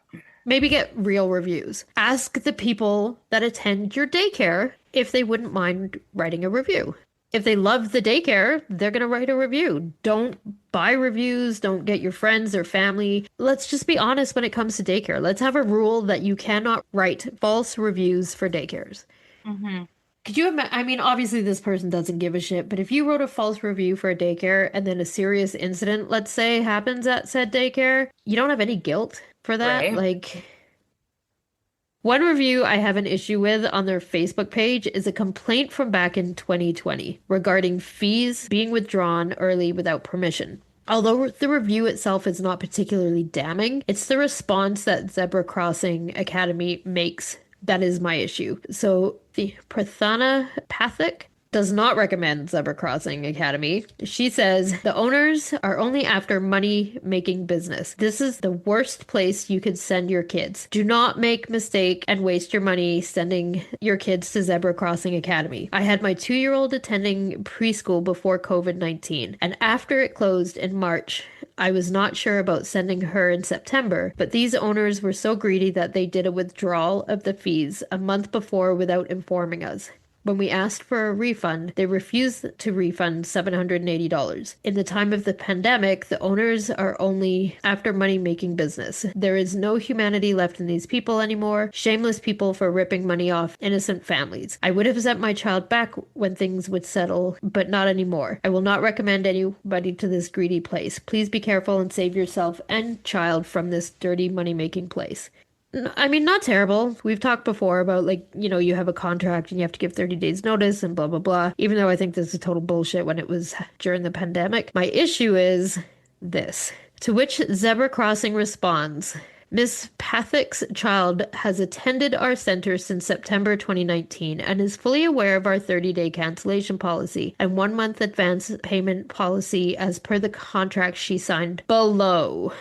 Maybe get real reviews. Ask the people that attend your daycare if they wouldn't mind writing a review. If they love the daycare, they're going to write a review. Don't buy reviews. Don't get your friends or family. Let's just be honest when it comes to daycare. Let's have a rule that you cannot write false reviews for daycares. Hmm. Could you imagine? I mean, obviously, this person doesn't give a shit, but if you wrote a false review for a daycare and then a serious incident, let's say, happens at said daycare, you don't have any guilt for that. Right. Like, one review I have an issue with on their Facebook page is a complaint from back in 2020 regarding fees being withdrawn early without permission. Although the review itself is not particularly damning, it's the response that Zebra Crossing Academy makes that is my issue. So the Prathana Pathak does not recommend Zebra Crossing Academy. She says the owners are only after money making business. This is the worst place you could send your kids. Do not make mistake and waste your money sending your kids to Zebra Crossing Academy. I had my 2-year-old attending preschool before COVID-19, and after it closed in March, I was not sure about sending her in September, but these owners were so greedy that they did a withdrawal of the fees a month before without informing us. When we asked for a refund, they refused to refund $780. In the time of the pandemic, the owners are only after money making business. There is no humanity left in these people anymore. Shameless people for ripping money off innocent families. I would have sent my child back when things would settle, but not anymore. I will not recommend anybody to this greedy place. Please be careful and save yourself and child from this dirty money making place. I mean, not terrible. We've talked before about like, you have a contract and you have to give 30 days notice and blah, blah, blah. Even though I think this is total bullshit when it was during the pandemic. My issue is this. To which Zebra Crossing responds, Miss Pathak's child has attended our center since September 2019 and is fully aware of our 30-day cancellation policy and 1-month advance payment policy as per the contract she signed below.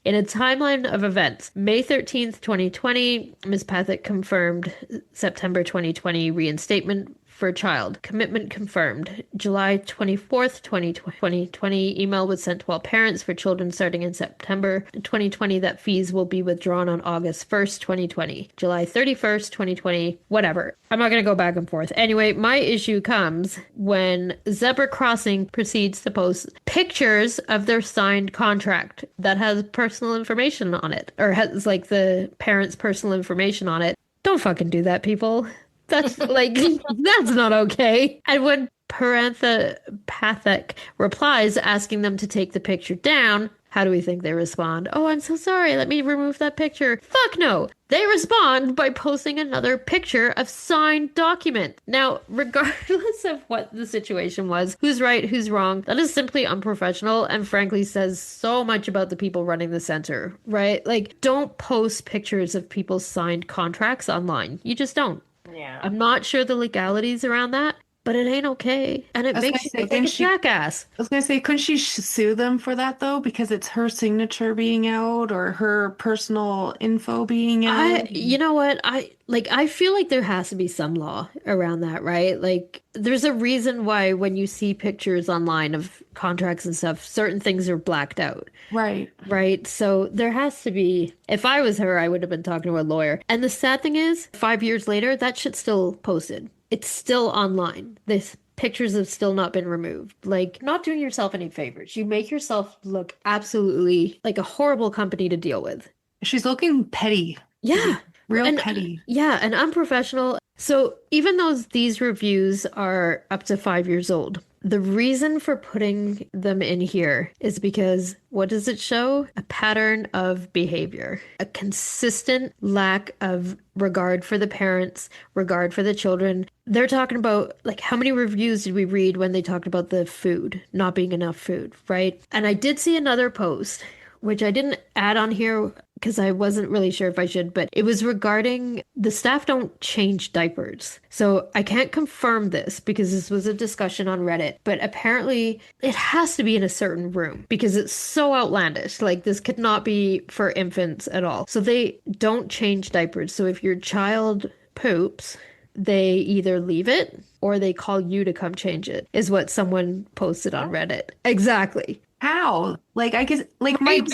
In a timeline of events, May 13th, 2020, Ms. Pathak confirmed September 2020 reinstatement for child. Commitment confirmed. July 24th, 2020, email was sent to all parents for children starting in September 2020 that fees will be withdrawn on August 1st, 2020. July 31st, 2020, whatever. I'm not going to go back and forth. Anyway, my issue comes when Zebra Crossing proceeds to post pictures of their signed contract that has personal information on it, or has like the parents' personal information on it. Don't fucking do that, people. That's like, that's not okay. And when Parantha Pathak replies asking them to take the picture down, how do we think they respond? Oh, I'm so sorry. Let me remove that picture. Fuck no. They respond by posting another picture of signed document. Now, regardless of what the situation was, who's right, who's wrong, that is simply unprofessional and frankly says so much about the people running the center, right? Like, don't post pictures of people's signed contracts online. You just don't. Yeah. I'm not sure the legalities around that, but it ain't okay. And it I was makes gonna you say, look like a jackass. I was gonna say, couldn't she sue them for that though? Because it's her signature being out or her personal info being out. You know what? I feel like there has to be some law around that, right? Like there's a reason why when you see pictures online of contracts and stuff, certain things are blacked out. Right. Right. So there has to be, if I was her, I would have been talking to a lawyer. And the sad thing is, 5 years later, that shit's still posted. It's still online. This pictures have still not been removed. Like, not doing yourself any favors. You make yourself look absolutely like a horrible company to deal with. She's looking petty. Yeah. Real petty. Yeah, and unprofessional. So even though these reviews are up to 5 years old, the reason for putting them in here is because what does it show? A pattern of behavior, a consistent lack of regard for the parents, regard for the children. They're talking about like how many reviews did we read when they talked about the food, not being enough food, right? And I did see another post which I didn't add on here because I wasn't really sure if I should, but it was regarding the staff don't change diapers. So I can't confirm this because this was a discussion on Reddit, but apparently it has to be in a certain room because it's so outlandish. Like this could not be for infants at all. So they don't change diapers. So if your child poops, they either leave it or they call you to come change it, is what someone posted on What? Reddit. Exactly. How? Like I guess like Right.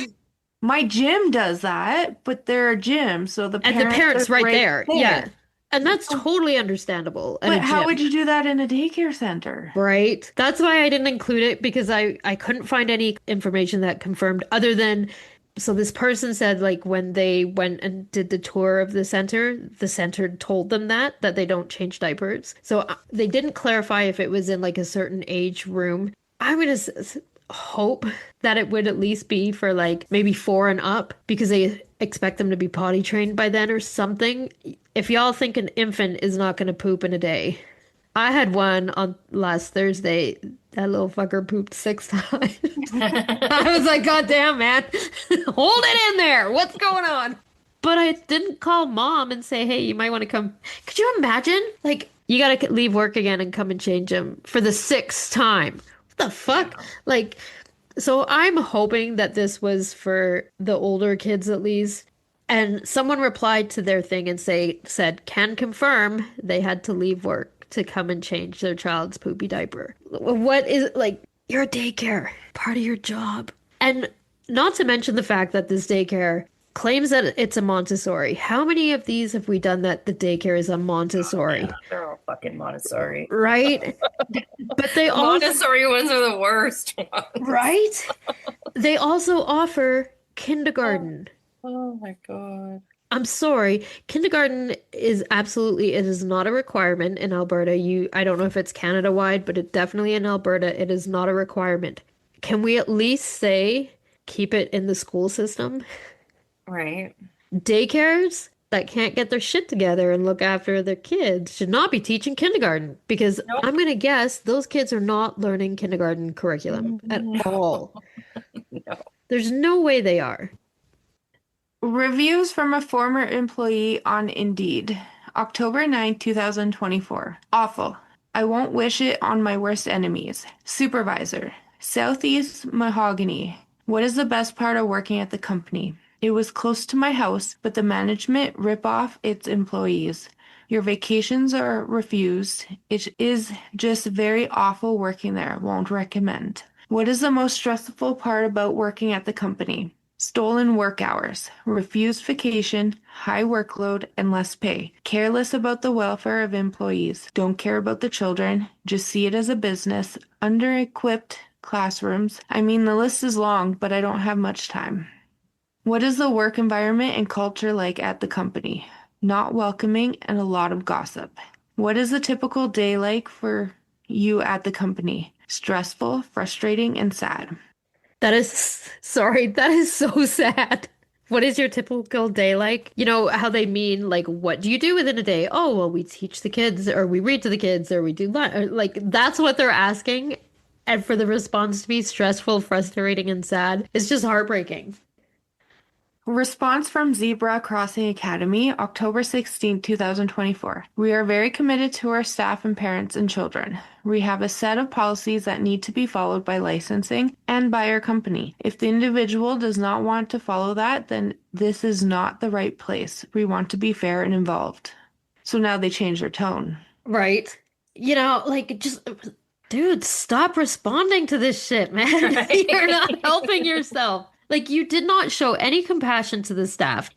my gym does that, but they're a gym, so the And the parents are parents right right there. Yeah. there. And that's totally understandable at a But how gym, would you do that in a daycare center? right? That's why I didn't include it because I couldn't find any information that confirmed other than so this person said like when they went and did the tour of the center told them that they don't change diapers. So they didn't clarify if it was in like a certain age room. I'm gonna hope that it would at least be for like maybe 4 and up because they expect them to be potty trained by then or something. If y'all think an infant is not going to poop in a day, I had one on last Thursday. That little fucker pooped 6 times. I was like, God damn, man. Hold it in there. What's going on? But I didn't call mom and say, hey, you might want to come. Could you imagine? Like, you gotta leave work again and come and change him for the 6th time. What the fuck? Like, so I'm hoping that this was for the older kids at least. And someone replied to their thing and said, can confirm they had to leave work to come and change their child's poopy diaper. What is like, you're a daycare, part of your job. And not to mention the fact that this daycare claims that it's a Montessori. How many of these have we done that the daycare is a Yeah, Montessori? they're all fucking Montessori. Right? But they The also, Montessori ones are the worst ones. right? They also offer Oh, kindergarten. oh my God. I'm sorry. Kindergarten is absolutely, it is not a requirement in Alberta. I don't know if it's Canada wide, but it definitely in Alberta, it is not a requirement. Can we at least say keep it in the school system? Right. Daycares that can't get their shit together and look after their kids should not be teaching kindergarten because Nope. I'm gonna guess those kids are not learning kindergarten curriculum at No, all. no. There's no way they are. Reviews from a former employee on Indeed. October 9, 2024. Awful. I won't wish it on my worst enemies. Supervisor. Southeast Mahogany. What is the best part of working at the company? It was close to my house, but the management rip off its employees. Your vacations are refused. It is just very awful working there. Won't recommend. What is the most stressful part about working at the company? Stolen work hours, refused vacation, high workload, and less pay. Careless about the welfare of employees. Don't care about the children. Just see it as a business. Under-equipped classrooms. I mean, the list is long, but I don't have much time. What is the work environment and culture like at the company? Not welcoming and a lot of gossip. What is a typical day like for you at the company? Stressful, frustrating, and sad. That is, sorry, that is so sad. What is your typical day like? You know how they mean like what do you do within a day? Oh, well, we teach the kids or we read to the kids or we do that. Like that's what they're asking. And for the response to be stressful, frustrating, and sad, it's just heartbreaking. Response from Zebra Crossing Academy, October 16, 2024. We are very committed to our staff and parents and children. We have a set of policies that need to be followed by licensing and by our company. If the individual does not want to follow that, then this is not the right place. We want to be fair and involved. So now they change their tone. Right. You know, like just dude, stop responding to this shit, man. Right. You're not helping yourself. Like you did not show any compassion to the staff.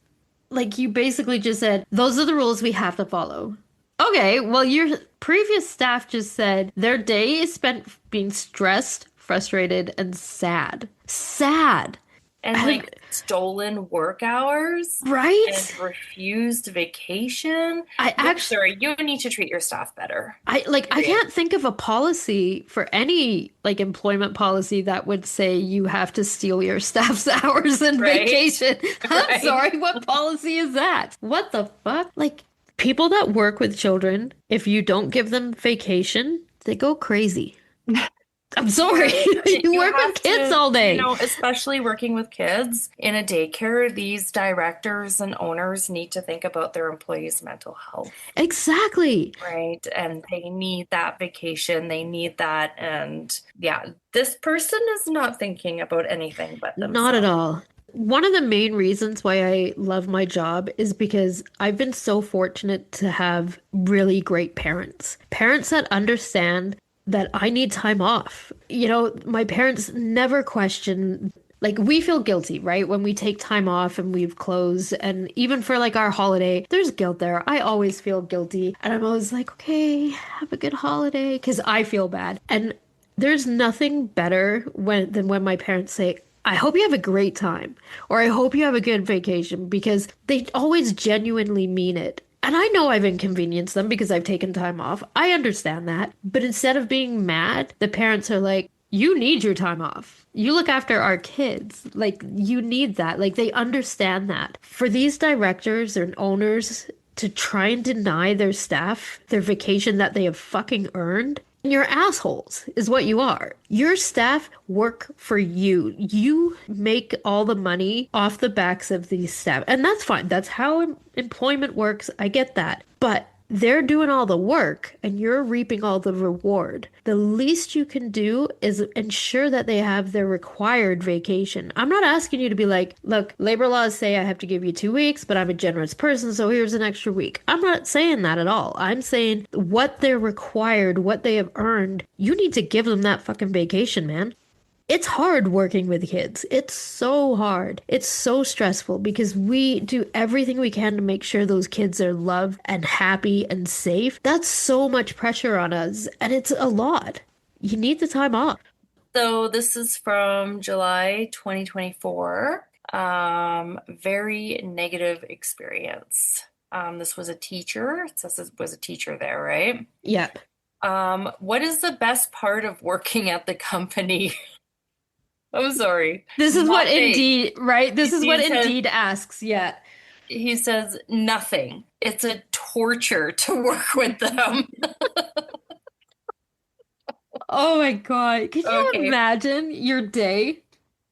Like you basically just said, those are the rules we have to follow. Okay, well, your previous staff just said their day is spent being stressed, frustrated, and sad. Sad. And And- like stolen work hours right? and refused vacation. I No, actually, sir, you need to treat your staff better. I can't think of a policy for any like employment policy that would say you have to steal your staff's hours and Right? vacation. I'm Right. sorry, what policy is that? What the fuck? Like people that work with children, if you don't give them vacation, they go crazy. I'm sorry. You You work with have kids to, all day. especially working with kids in a daycare, these directors and owners need to think about their employees' mental health, Exactly. right? And they need that vacation, they need that. And yeah, this person is not thinking about anything but Not at themselves. all. One of the main reasons why I love my job is because I've been so fortunate to have really great parents. Parents that understand that I need time off. My parents never question, like, we feel guilty, right? When we take time off and we've closed, and even for like our holiday, there's guilt there. I always feel guilty. And I'm always like, okay, have a good holiday, because I feel bad. And there's nothing better than when my parents say, I hope you have a great time, or I hope you have a good vacation, because they always genuinely mean it. And I know I've inconvenienced them because I've taken time off. I understand that. But instead of being mad, the parents are like, you need your time off. You look after our kids. Like, you need that. Like, they understand that. For these directors and owners to try and deny their staff their vacation that they have fucking earned, you're assholes, is what you are. Your staff work for you. You make all the money off the backs of these staff. And that's fine. That's how employment works. I get that. But they're doing all the work and you're reaping all the reward. The least you can do is ensure that they have their required vacation. I'm not asking you to be like, look, labor laws say I have to give you 2 weeks, but I'm a generous person, so here's an extra week. I'm not saying that at all. I'm saying what they're required, what they have earned, you need to give them that fucking vacation, man. It's hard working with kids. It's so hard. It's so stressful because we do everything we can to make sure those kids are loved and happy and safe. That's so much pressure on us, and it's a lot. You need the time off. So this is from July 2024. Very negative experience. This was a teacher. It says it was a teacher there, right? Yep. What is the best part of working at the company? I'm sorry. This is what Nothing. Indeed, right? This is what He says, Indeed asks. Yeah. he says nothing. It's a torture to work with them. Oh my God. Could you Okay. imagine your day?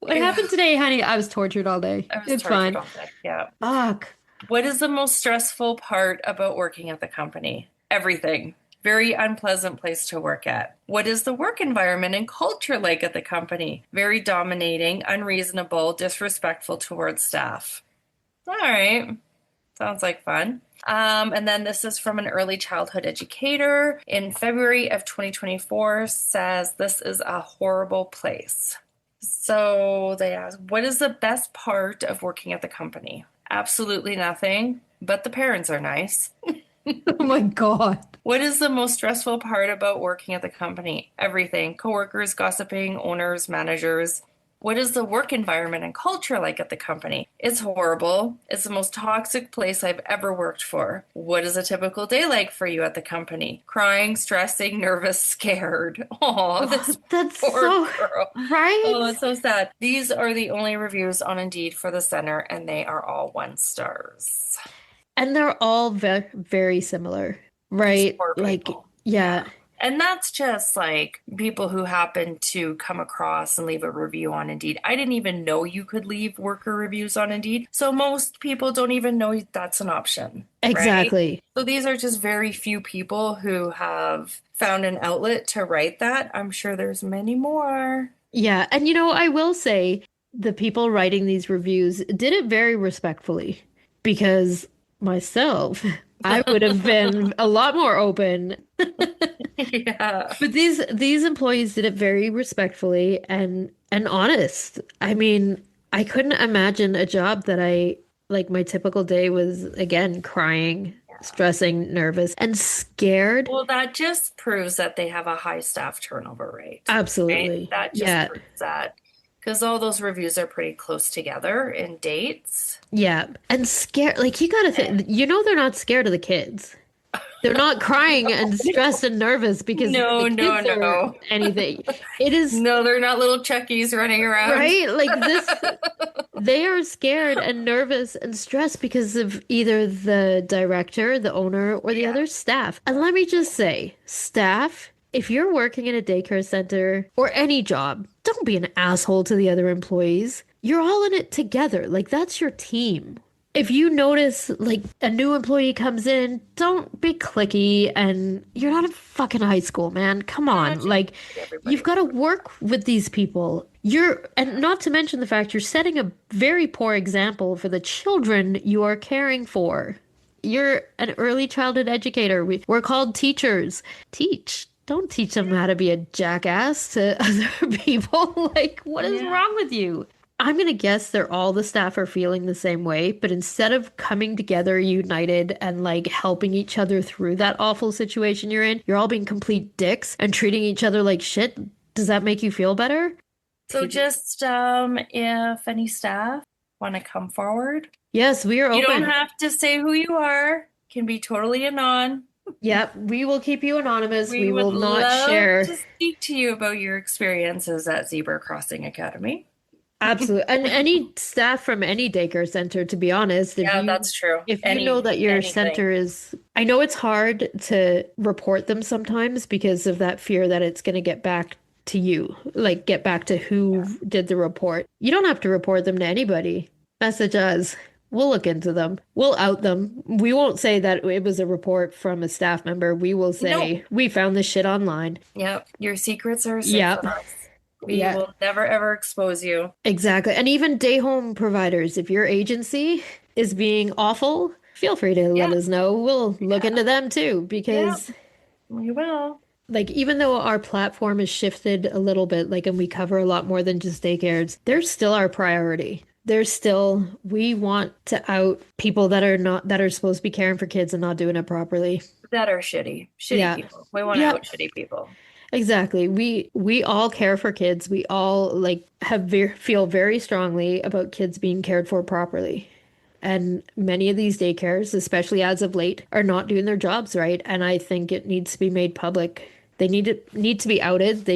What Yeah, happened today, honey? I was tortured all day. I was It's tortured fine. all day. Yeah. Fuck. What is the most stressful part about working at the company? Everything. Very unpleasant place to work at. What is the work environment and culture like at the company? Very dominating, unreasonable, disrespectful towards staff. All right. Sounds like fun. And then this is from an early childhood educator in February of 2024 says this is a horrible place. So they ask, what is the best part of working at the company? Absolutely nothing, but the parents are nice. Oh my God. What is the most stressful part about working at the company? Everything. Coworkers, gossiping, owners, managers. What is the work environment and culture like at the company? It's horrible. It's the most toxic place I've ever worked for. What is a typical day like for you at the company? Crying, stressing, nervous, scared. Oh, Oh, this that's poor so girl. right. Oh, it's so sad. These are the only reviews on Indeed for the center, and they are all 1 stars. And they're all very similar, These right? poor Like, people. Yeah. yeah, And that's just like people who happen to come across and leave a review on Indeed. I didn't even know you could leave worker reviews on Indeed. So most people don't even know that's an option, right? exactly. So these are just very few people who have found an outlet to write that. I'm sure there's many more. Yeah. And I will say the people writing these reviews did it very respectfully because myself, I would have been a lot more open. Yeah. But these employees did it very respectfully and honest. I mean, I couldn't imagine a job that I like my typical day was again crying, stressing, nervous, and scared. Well, that just proves that they have a high staff turnover rate, right? Absolutely. That just Yeah. proves that because all those reviews are pretty close together in dates. Yeah. And scared like you gotta think they're not scared of the kids. They're not crying and stressed and nervous because the No, no, kids are no. anything. It is No, they're not little Chuckies running around. right. Like this, they are scared and nervous and stressed because of either the director, the owner, or the Yeah. other staff. And let me just say, staff If you're working in a daycare center or any job, don't be an asshole to the other employees. You're all in it together. Like, that's your team. If you notice, like, a new employee comes in, don't be cliquey and you're not in fucking high school, man. Come Yeah, on. just Like, treat you've everybody got to equally. work with these people. And not to mention the fact you're setting a very poor example for the children you are caring for. You're an early childhood educator. We're called teachers. Teach. Don't teach them how to be a jackass to other people. Like, what is Yeah. wrong with you? I'm gonna guess they're all the staff are feeling the same way, but instead of coming together united and like helping each other through that awful situation you're in, you're all being complete dicks and treating each other like shit. Does that make you feel better? So just if any staff want to come forward, Yes, we are you don't open. have to say who you are. Can be totally anon. Yep, we will keep you anonymous. We We would will not love share. to speak to you about your experiences at Zebra Crossing Academy. Absolutely. And any staff from any daycare center, to be honest, Yeah, that's true. if you know that your Anything. center is, I know it's hard to report them sometimes because of that fear that it's going to get back to you, like get back to who Yeah. did the report. You don't have to report them to anybody. Message us. We'll look into them. We'll out them. We won't say that it was a report from a staff member. We will No. say, we found this shit online. Yep. Your secrets are safe Yep. with us. We Yeah. will never ever expose you. Exactly. And even day home providers, if your agency is being awful, feel free to let Yeah. us know. We'll look Yeah. into them too, Yeah. because We will. like even though our platform has shifted a little bit, like and we cover a lot more than just daycares, they're still our priority. There's still we want to out people that are supposed to be caring for kids and not doing it properly. That are shitty. Shitty Yeah. people. We want to Yeah. out shitty people. Exactly. We all care for kids. We all like feel very strongly about kids being cared for properly. And many of these daycares, especially as of late, are not doing their jobs right. And I think it needs to be made public. They need to be outed.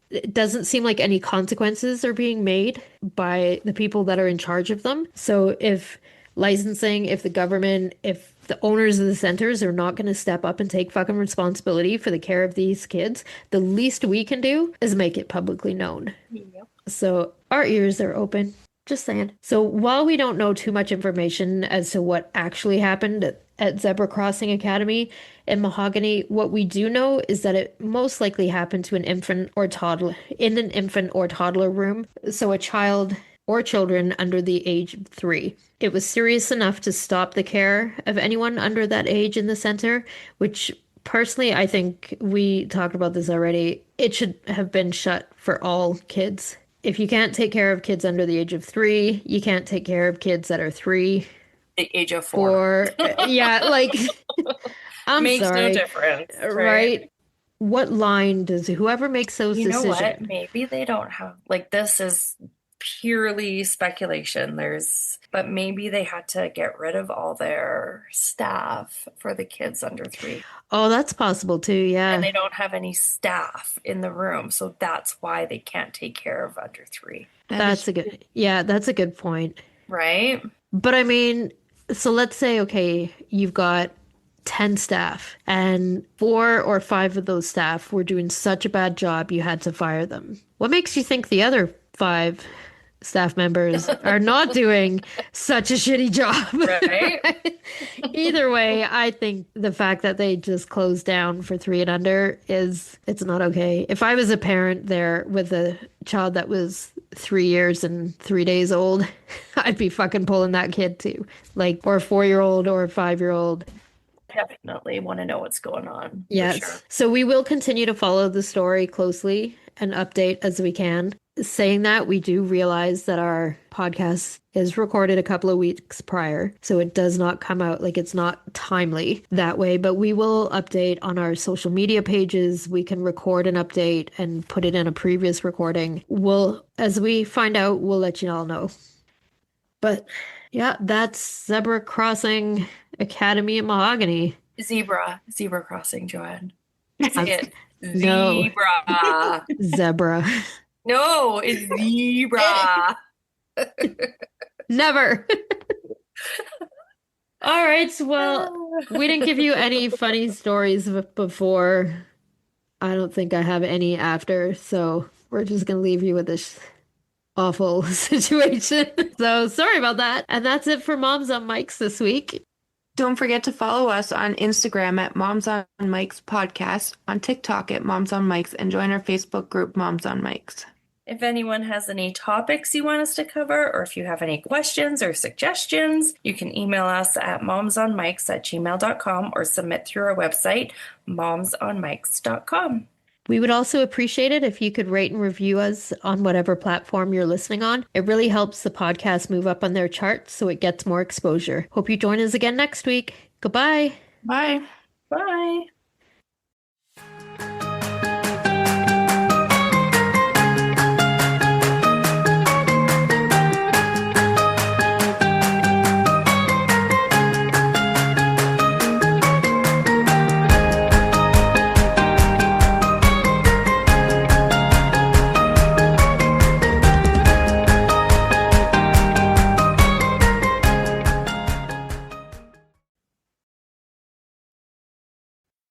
It doesn't seem like any consequences are being made by the people that are in charge of them. So if licensing, if the government, if the owners of the centers are not going to step up and take fucking responsibility for the care of these kids, the least we can do is make it publicly known. Yep. So our ears are open. Just saying. So while we don't know too much information as to what actually happened at Zebra Crossing Academy in Mahogany, what we do know is that it most likely happened to an infant or toddler in an infant or toddler room. So a child or children under the age of 3. It was serious enough to stop the care of anyone under that age in the center, which personally, I think we talked about this already. It should have been shut for all kids. If you can't take care of kids under the age of 3, you can't take care of kids that are 3, The age of 4. 4. Yeah, like, I'm Makes no sorry, difference, right? right? What line does whoever makes those You know what? decisions? Maybe they don't have, like, this is purely speculation. But maybe they had to get rid of all their staff for the kids under 3. Oh, that's possible too. And Yeah. they don't have any staff in the room. So that's why they can't take care of under 3. That is That's a good point. Right? But I mean, so let's say, okay, you've got 10 staff and 4 or 5 of those staff were doing such a bad job you had to fire them. What makes you think the other 5 staff members are not doing such a shitty job? Right? Either way, I think the fact that they just closed down for 3 and under it's not okay. If I was a parent there with a child that was 3 years and 3 days old, I'd be fucking pulling that kid too. Like, or a 4-year-old or a 5-year-old. Definitely want to know what's going on for sure. Yes. So we will continue to follow the story closely and update as we can. Saying that, we do realize that our podcast is recorded a couple of weeks prior, so it does not come out like it's not timely that way, but we will update on our social media pages. We can record an update and put it in a previous recording. As we find out, we'll let you all know. But yeah, that's Zebra Crossing Academy in Mahogany. Zebra crossing, Joanne. Say it. No. Zebra. Zebra. No, it's zebra. Never. All right. Well, we didn't give you any funny stories before I don't think I have any after, so we're just gonna leave you with this awful situation. So sorry about that. And that's it for Moms on Mics this week. Don't forget to follow us on Instagram at Moms on Mics Podcast, on TikTok at Moms on Mics, and join our Facebook group Moms on Mics. If anyone has any topics you want us to cover, or if you have any questions or suggestions, you can email us at momsonmics@gmail.com or submit through our website, momsonmics.com. We would also appreciate it if you could rate and review us on whatever platform you're listening on. It really helps the podcast move up on their charts so it gets more exposure. Hope you join us again next week. Goodbye. Bye. Bye.